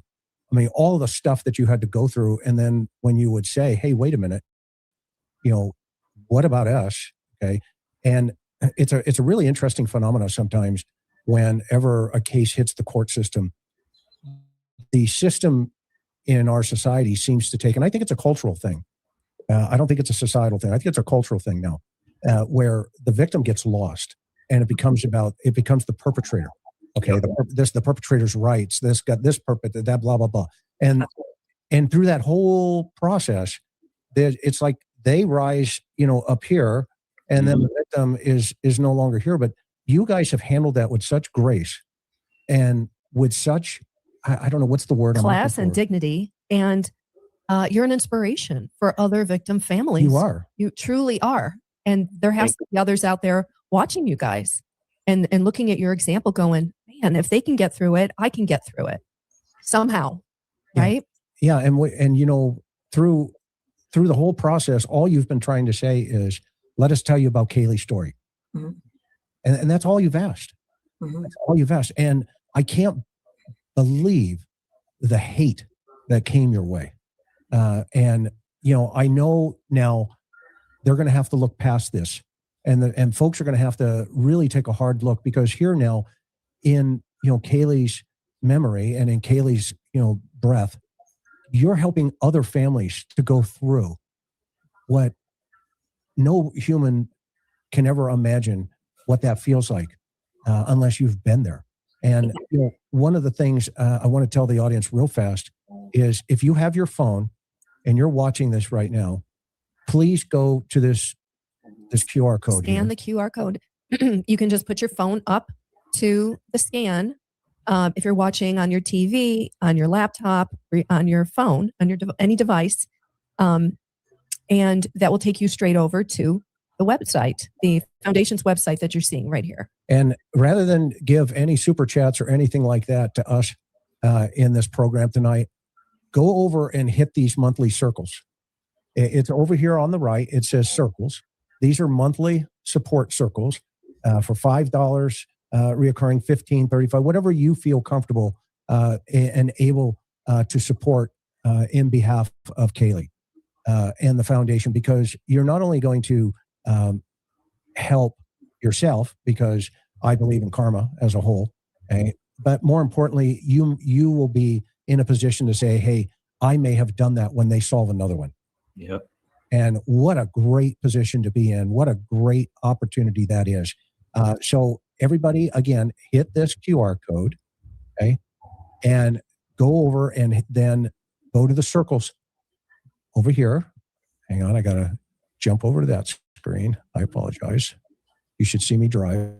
I mean, all the stuff that you had to go through. And then when you would say, hey, wait a minute, you know, what about us? Okay. And it's a really interesting phenomenon sometimes whenever a case hits the court system. The system in our society seems to take, and I think it's a cultural thing. I don't think it's a societal thing. I think it's a cultural thing now, where the victim gets lost and it becomes the perpetrator. Okay, the perpetrator's rights. This got this perpetrator, that blah blah blah, and through that whole process, it's like they rise, you know, up here, and then the victim is no longer here. But you guys have handled that with such grace and with such, I don't know what's the word, class and dignity, and you're an inspiration for other victim families. You are. You truly are. And there has to be others out there watching you guys and looking at your example going, man, if they can get through it, I can get through it somehow. Yeah. Right? Yeah. And you know, through the whole process, all you've been trying to say is, let us tell you about Kaylee's story. Mm-hmm. And that's all you've asked. Mm-hmm. That's all you've asked. And I can't believe the hate that came your way. And, you know, I know now they're going to have to look past this and folks are going to have to really take a hard look because here now in, you know, Kaylee's memory and in Kaylee's, you know, breath, you're helping other families to go through what no human can ever imagine what that feels like unless you've been there. And you know, one of the things I want to tell the audience real fast is if you have your phone and you're watching this right now, please go to this QR code. Scan the QR code. You can just put your phone up to the scan. If you're watching on your TV, on your laptop, on your phone, on your any device, and that will take you straight over to the website, the foundation's website that you're seeing right here. And rather than give any super chats or anything like that to us in this program tonight, go over and hit these monthly circles. It's over here on the right. It says circles. These are monthly support circles for $5, reoccurring $15, $35, whatever you feel comfortable and able to support in behalf of Kaylee and the foundation, because you're not only going to help yourself, because I believe in karma as a whole, okay? But more importantly, you will be in a position to say, hey, I may have done that when they solve another one. Yep. And what a great position to be in. What a great opportunity that is. So everybody, again, hit this QR code, okay? And go over and then go to the circles over here. Hang on, I got to jump over to that screen. I apologize. You should see me drive.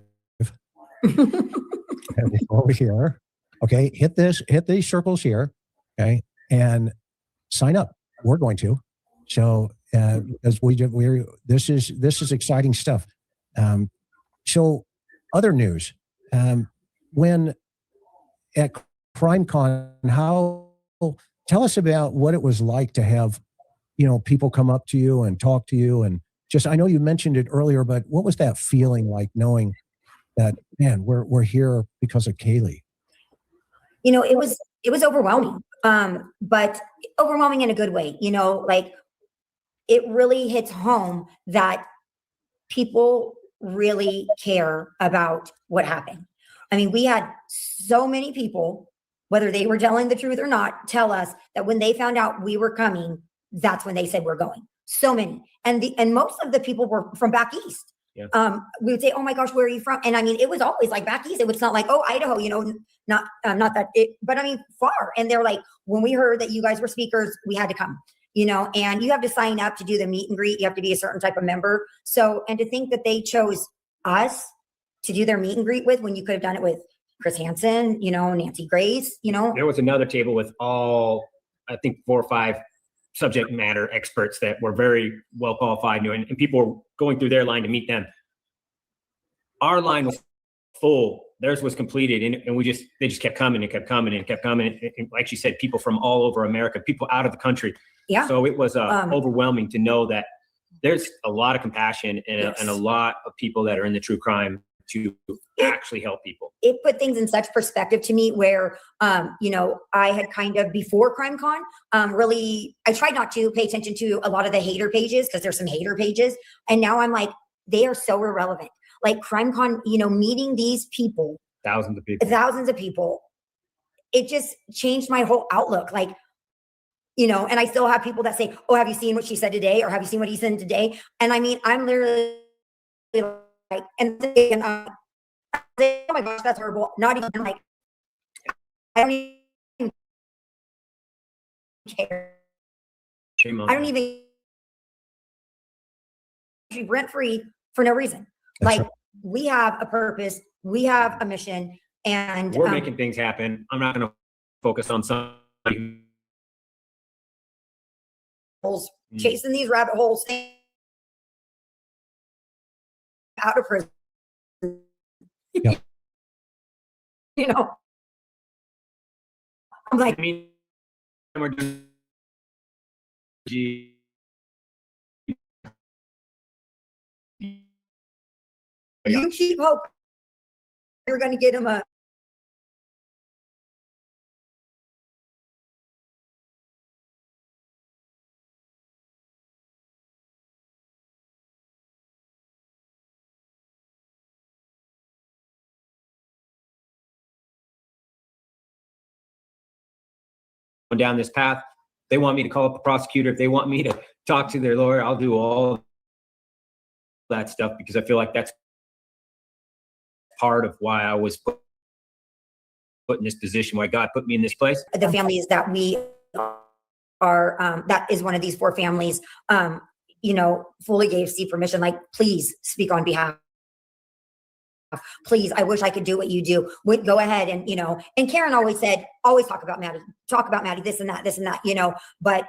Over here. Okay, hit these circles here, okay, and sign up. We're going to. So as this is exciting stuff. So other news, when at CrimeCon, tell us about what it was like to have, you know, people come up to you and talk to you, and just, I know you mentioned it earlier, but what was that feeling like knowing that, man, we're here because of Kaylee? You know, it was overwhelming, but overwhelming in a good way. You know, like it really hits home that people really care about what happened. I mean, we had so many people, whether they were telling the truth or not, tell us that when they found out we were coming, that's when they said we're going. so many. And most of the people were from back east. Yeah. We would say, oh my gosh, where are you from? And I mean, it was always like back east. It was not like, oh, Idaho, you know, not that it, but I mean, far. And they're like, when we heard that you guys were speakers, we had to come, you know, and you have to sign up to do the meet and greet. You have to be a certain type of member. So, and to think that they chose us to do their meet and greet with, when you could have done it with Chris Hansen, you know, Nancy Grace, you know. There was another table with all, I think, 4 or 5 subject matter experts that were very well qualified, and people were going through their line to meet them. Our line was full. Theirs was completed, and they just kept coming and kept coming and kept coming. And like she said, people from all over America, people out of the country. Yeah. So it was overwhelming to know that there's a lot of compassion and a lot of people that are in the true crime to actually help people. It put things in such perspective to me where, you know, I had kind of before CrimeCon, really, I tried not to pay attention to a lot of the hater pages because there's some hater pages. And now I'm like, they are so irrelevant. Like CrimeCon, you know, meeting these people, thousands of people, it just changed my whole outlook. Like, you know, and I still have people that say, oh, have you seen what she said today? Or have you seen what he said today? And I mean, I'm literally like, and oh my gosh, that's horrible. Not even like, I don't even care. Shame on I don't even rent free for no reason. That's like right. We have a purpose, we have a mission, and we're making things happen. I'm not going to focus on somebody holes, chasing these rabbit holes out of prison. Yeah. You know, I'm like, I mean, we're doing you keep hope you're going to get him a down this path. They want me to call up the prosecutor. If they want me to talk to their lawyer, I'll do all that stuff because I feel like that's part of why I was put in this position, why God put me in this place. the families that we are, that is one of these 4 families, you know, fully gave Steve permission, like, please speak on behalf. Please, I wish I could do what you do. Go ahead and, you know, and Karen always said, always talk about Maddie, this and that, you know, but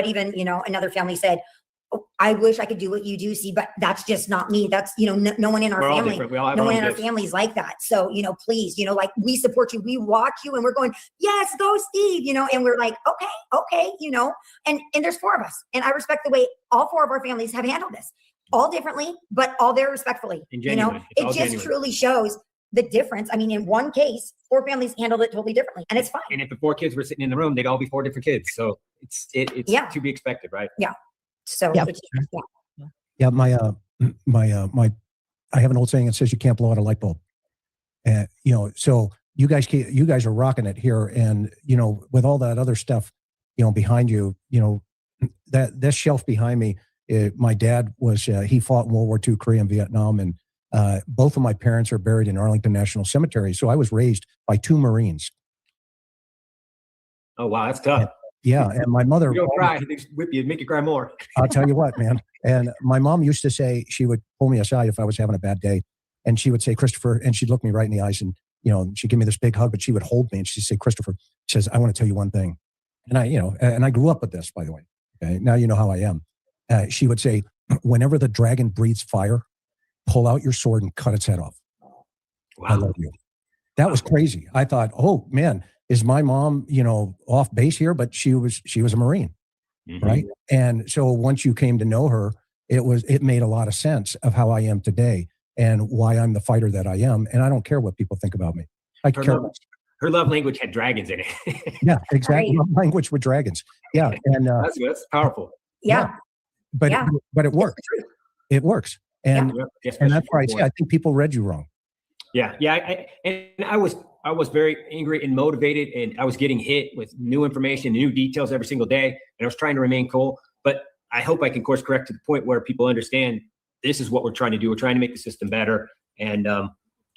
even, you know, another family said, oh, I wish I could do what you do, see, but that's just not me. That's, you know, no one in our family, no one in our family's like that. So, you know, please, you know, like we support you, we watch you and we're going, yes, go Steve, you know, and we're like, okay, you know, and there's 4 of us. And I respect the way all 4 of our families have handled this. All differently, but all very respectfully. You know, it just genuine. Truly shows the difference. I mean, in one case, 4 families handled it totally differently, and it's fine. And if the 4 kids were sitting in the room, they'd all be 4 different kids. So it's to be expected, right? Yeah. So yeah. Yeah, I have an old saying that says you can't blow out a light bulb. And you know, so you guys are rocking it here, and you know, with all that other stuff, you know, behind you, you know, that this shelf behind me. My dad was, he fought in World War II, Korea and Vietnam, and both of my parents are buried in Arlington National Cemetery. So I was raised by 2 Marines. Oh, wow, that's tough. And my mother— You don't cry, they whip you, make you cry more. I'll tell you what, man. And my mom used to say, she would pull me aside if I was having a bad day, and she would say, Christopher, and she'd look me right in the eyes, and, you know, she'd give me this big hug, but she would hold me, and she'd say, Christopher, she says, I want to tell you one thing. And I grew up with this, by the way. Okay, now you know how I am. She would say, whenever the dragon breathes fire, pull out your sword and cut its head off. Wow. I love you. That was crazy. I thought, oh man, is my mom, you know, off base here? But she was a Marine, right? And so once you came to know her, it made a lot of sense of how I am today and why I'm the fighter that I am. And I don't care what people think about me. Her love language had dragons in it. Yeah, exactly. Love language with dragons. Yeah, and that's powerful. Yeah. But it works. It works. And and that's why I say I think people read you wrong. Yeah. I was very angry and motivated, and I was getting hit with new information, new details every single day, and I was trying to remain cool. But I hope I can course correct to the point where people understand this is what we're trying to do. We're trying to make the system better. And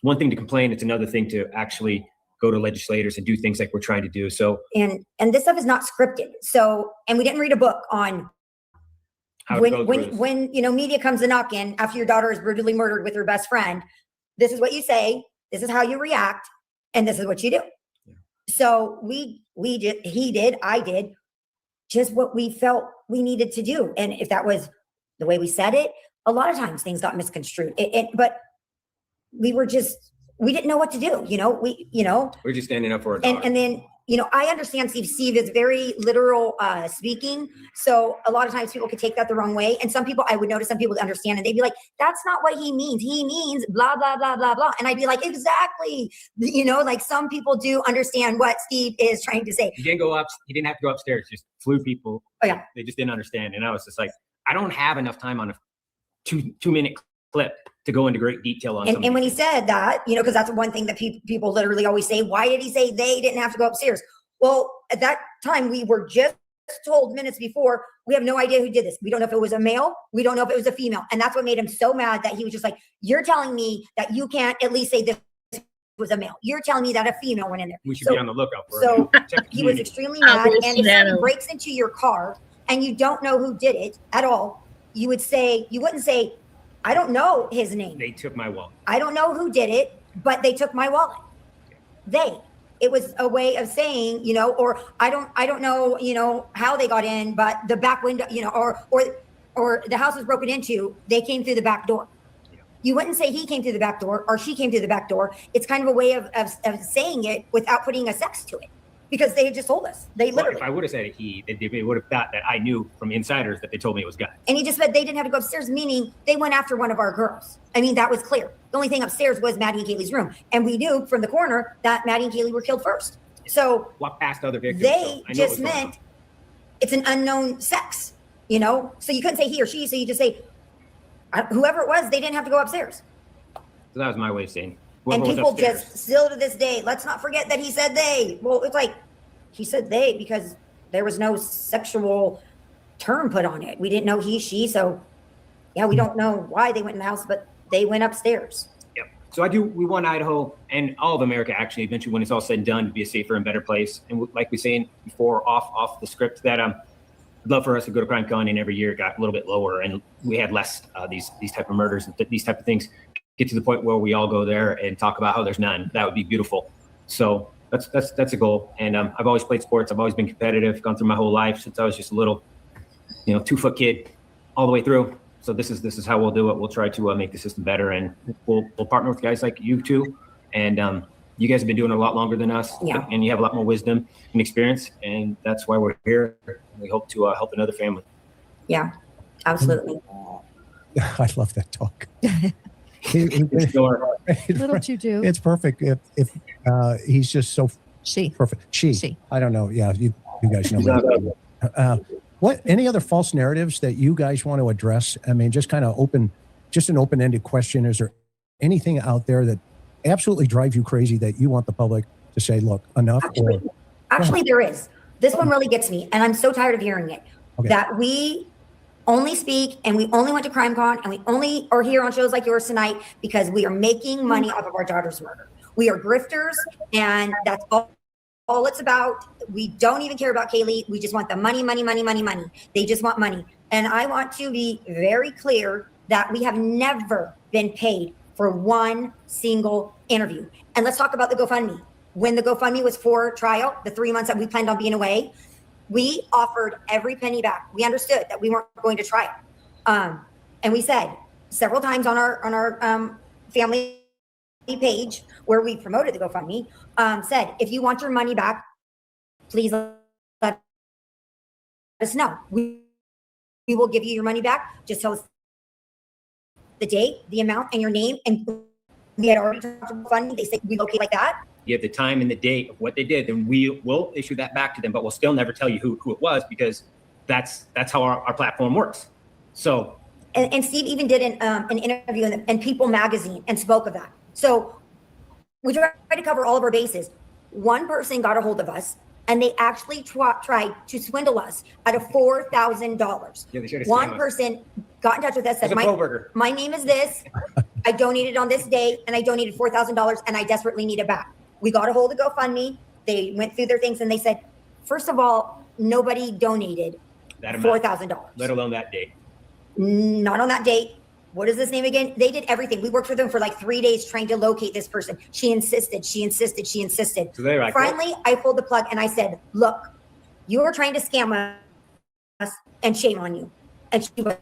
one thing to complain, it's another thing to actually go to legislators and do things like we're trying to do. So, and this stuff is not scripted. So, and we didn't read a book on when media comes to knock in after your daughter is brutally murdered with her best friend. This is what you say. This is how you react, and this is what you do. Yeah. So we did. He did. I did. Just what we felt we needed to do. And if that was the way we said it, a lot of times things got misconstrued. But we didn't know what to do. We're just standing up for it. And then, I understand Steve is very literal speaking. So a lot of times people could take that the wrong way. And I would notice some people understand and they'd be like, that's not what he means. He means blah, blah, blah, blah, blah. And I'd be like, exactly. Like some people do understand what Steve is trying to say. He didn't have to go upstairs, just flew people. Oh yeah. They just didn't understand. And I was just like, I don't have enough time on a 2-minute clip to go into great detail on something. And when he said that, because that's one thing that people literally always say, why did he say they didn't have to go upstairs? Well, at that time, we were just told minutes before, we have no idea who did this. We don't know if it was a male. We don't know if it was a female. And that's what made him so mad that he was just like, you're telling me that you can't at least say this was a male. You're telling me that a female went in there. We should be on the lookout for So he was extremely mad. And if somebody breaks into your car and you don't know who did it at all, you wouldn't say, I don't know his name. They took my wallet. I don't know who did it, but they took my wallet. It was a way of saying, or I don't know, how they got in, but the back window, or the house was broken into, they came through the back door. Yeah. You wouldn't say he came through the back door or she came through the back door. It's kind of a way of saying it without putting a sex to it. Because they had just told us. They literally. If I would have said he, they would have thought that I knew from insiders that they told me it was guys. And he just said they didn't have to go upstairs, meaning they went after one of our girls. I mean, that was clear. The only thing upstairs was Maddie and Kaylee's room. And we knew from the coroner that Maddie and Kaylee were killed first. So walk past other victims. They just meant it's an unknown sex, So you couldn't say he or she. So you just say whoever it was, they didn't have to go upstairs. So that was my way of saying. And people just still to this day, let's not forget that he said they. Well, it's like he said they because there was no sexual term put on it. We didn't know he, she. So, yeah, we don't know why they went in the house, but they went upstairs. Yep. So we want Idaho and all of America, actually, eventually, when it's all said and done, to be a safer and better place. And like we were saying before, off the script, that I'd love for us to go to CrimeCon, and every year it got a little bit lower, and we had less these type of murders and these type of things. Get to the point where we all go there and talk about how there's none. That would be beautiful. So that's a goal. And I've always played sports. I've always been competitive, gone through my whole life since I was just a little, 2-foot kid all the way through. So this is how we'll do it. We'll try to make the system better, and we'll partner with guys like you two. And you guys have been doing it a lot longer than us, yeah. And you have a lot more wisdom and experience, and that's why we're here. We hope to help another family. Yeah, absolutely. I love that talk. Little you do. It's perfect. If he's just so perfect. She. I don't know. Yeah, you guys know. What? Any other false narratives that you guys want to address? I mean, just kind of an open-ended question. Is there anything out there that absolutely drives you crazy that you want the public to say, look, enough? Actually, there is. This one really gets me, and I'm so tired of hearing it. Okay. That we only speak and we only went to CrimeCon and we only are here on shows like yours tonight because we are making money off of our daughter's murder. We are grifters, and that's all it's about. We don't even care about Kaylee. We just want the money. They just want money. And I want to be very clear that we have never been paid for one single interview. And let's talk about the GoFundMe. When the GoFundMe was for trial, the 3 months that we planned on being away, we offered every penny back. We understood that we weren't going to trial. And we said several times on our family page where we promoted the GoFundMe, said, if you want your money back, please let us know. We will give you your money back. Just tell us the date, the amount, and your name. And we had already talked to GoFundMe. They said we locate like that. You have the time and the date of what they did, then we will issue that back to them, but we'll still never tell you who it was, because that's how our platform works. So, and Steve even did an interview in People magazine and spoke of that. So we try to cover all of our bases. One person got a hold of us and they actually tried to swindle us out of $4,000. Yeah, they should have One scammed us. person got in touch with us, said, It's a pro burger. my name is this. I donated on this day, and I donated $4,000, and I desperately need it back. We got a hold of GoFundMe. They went through their things, and they said, first of all, nobody donated That amount, $4,000. let alone that day. Not on that date. What is this name again? They did everything. We worked with them for like 3 days trying to locate this person. She insisted. So they're like, Finally, I pulled the plug and I said, look, you are trying to scam us and shame on you. And she was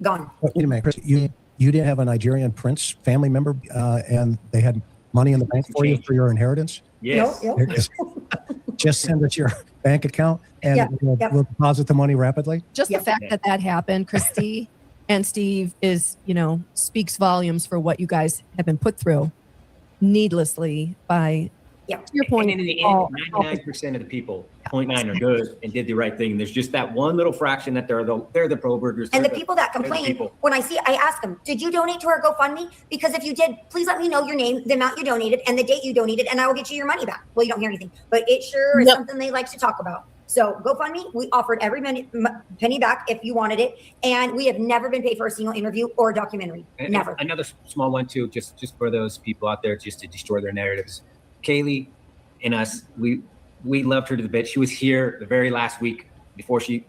gone. Wait a minute, Chris. You didn't have a Nigerian prince family member, and they had money in the bank for you for your inheritance? yes. No. Just send us your bank account, and we'll deposit the money rapidly. Just the fact that happened, Christy and Steve, is, speaks volumes for what you guys have been put through needlessly by, to your point. And in the end, 99% of the people, 0.9 are good and did the right thing. There's just that one little fraction that they're the pro burgers. And the people that complain, when I ask them, did you donate to our GoFundMe? Because if you did, please let me know your name, the amount you donated, and the date you donated, and I will get you your money back. Well, you don't hear anything, but it sure is something they like to talk about. So GoFundMe, we offered every penny back if you wanted it, and we have never been paid for a single interview or documentary. And never. Another small one too, just for those people out there, just to destroy their narratives. Kaylee and us, we loved her to the bit. She was here the very last week before she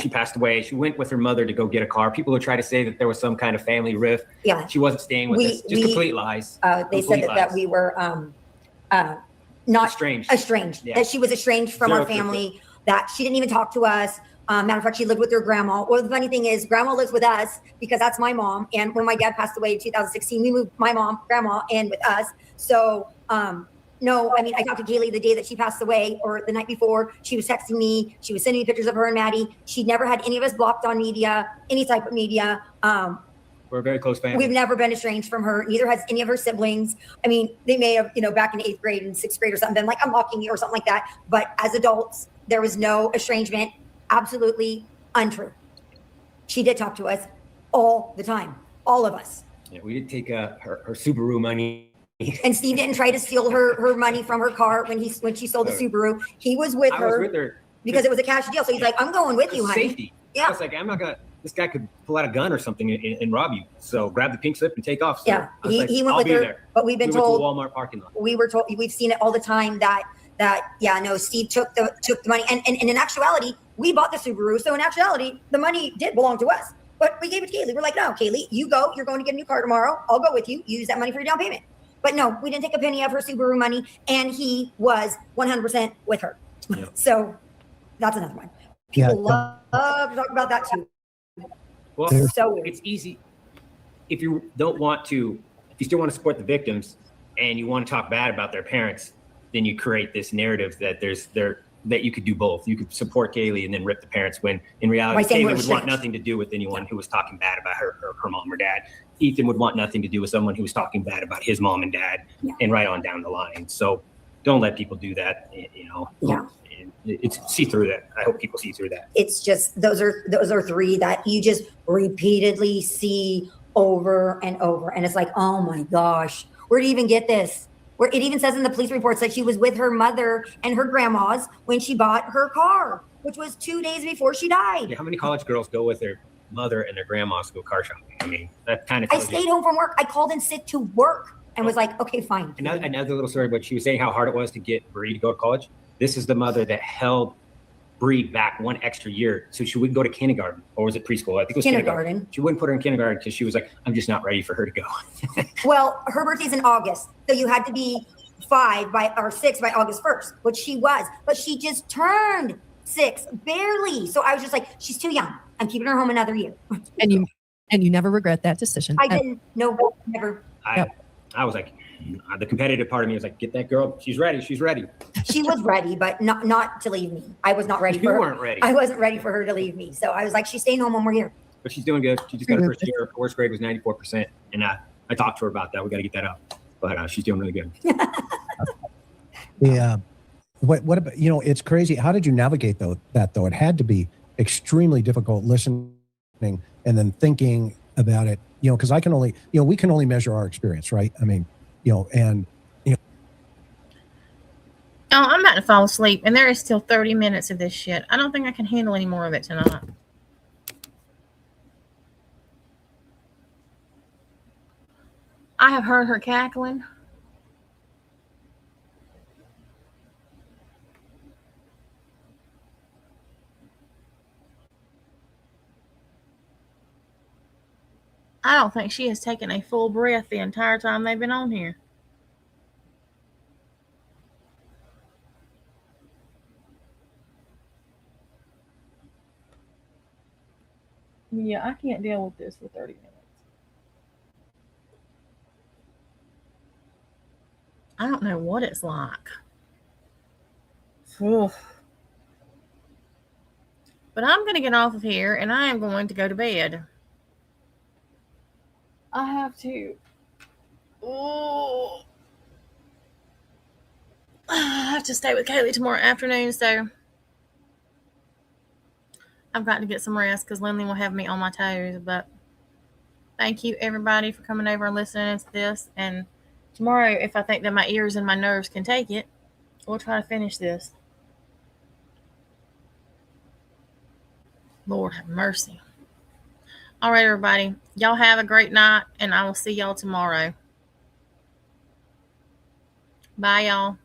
passed away. She went with her mother to go get a car. People would try to say that there was some kind of family rift. Yeah. She wasn't staying with us. Just complete lies. They said that we were not estranged. Yeah. That she was estranged from our family, that she didn't even talk to us. Matter of fact, she lived with her grandma. Well, the funny thing is, grandma lives with us because that's my mom. And when my dad passed away in 2016, we moved my mom, grandma, in with us. So, no, I mean, I talked to Kaylee the day that she passed away or the night before. She was texting me. She was sending me pictures of her and Maddie. She never had any of us blocked on media, any type of media. We're a very close family. We've never been estranged from her. Neither has any of her siblings. I mean, they may have, back in 8th grade and 6th grade or something, been like, I'm blocking you or something like that. But as adults, there was no estrangement. Absolutely untrue. She did talk to us all the time. All of us. Yeah, we did take her Subaru money. And Steve didn't try to steal her money from her car when she sold the Subaru. He was with her. I was with her because it was a cash deal. So he's like, I'm going with you, honey. Safety. Yeah. I was like, I'm not gonna. This guy could pull out a gun or something and rob you. So grab the pink slip and take off. So yeah, he went with her. There. But we've been told. Went to a Walmart parking lot. We were told. We've seen it all the time that Steve took the money, and in actuality, we bought the Subaru. So in actuality, the money did belong to us. But we gave it to Kaylee. We're like, no, Kaylee, you go. You're going to get a new car tomorrow. I'll go with you. Use that money for your down payment. But no, we didn't take a penny of her Subaru money, and he was 100% with her. Yep. So that's another one. People love to talk about that too. Well, so it's easy. If you still want to support the victims and you want to talk bad about their parents, then you create this narrative that that you could do both. You could support Kaylee and then rip the parents, when in reality, Kaylee would want nothing to do with anyone who was talking bad about her mom or dad. Ethan would want nothing to do with someone who was talking bad about his mom and dad, and right on down the line. So don't let people do that. Yeah. It's see through that. I hope people see through that. It's just those are three that you just repeatedly see over and over, and it's like, oh my gosh, where do you even get this? Where it even says in the police reports that she was with her mother and her grandma's when she bought her car, which was 2 days before she died. Yeah, how many college girls go with their mother and their grandmas to go car shopping? I mean, that kind of. I stayed home from work. I called in sick to work and was like, okay, fine. Another little story, but she was saying how hard it was to get Bree to go to college. This is the mother that held Bree back one extra year so she wouldn't go to kindergarten, or was it preschool? I think it was kindergarten. She wouldn't put her in kindergarten because she was like, I'm just not ready for her to go. Well, her birthday's in August, so you had to be 6 by August 1st, which she was, but she just turned 6, barely. So I was just like, she's too young. I'm keeping her home another year. And you never regret that decision. I didn't. No, never. I was like, the competitive part of me was like, get that girl. She's ready. She's ready. She was ready, but not to leave me. I was not ready for her. You weren't ready. I wasn't ready for her to leave me. So I was like, she's staying home one more year. But she's doing good. She just got her first year. Her worst grade was 94%. And I talked to her about that. We got to get that up. But she's doing really good. Yeah. What about, it's crazy. How did you navigate that though? It had to be extremely difficult listening and then thinking about it, because I can only, we can only measure our experience, right? I mean, Oh, I'm about to fall asleep, and there is still 30 minutes of this shit. I don't think I can handle any more of it tonight. I have heard her cackling. I don't think she has taken a full breath the entire time they've been on here. Yeah, I can't deal with this for 30 minutes. I don't know what it's like. Oof. But I'm going to get off of here and I am going to go to bed. I have to. Oh. I have to stay with Kaylee tomorrow afternoon, so I've got to get some rest because Lindley will have me on my toes. But thank you, everybody, for coming over and listening to this. And tomorrow, if I think that my ears and my nerves can take it, we'll try to finish this. Lord have mercy. All right, everybody. Y'all have a great night, and I will see y'all tomorrow. Bye, y'all.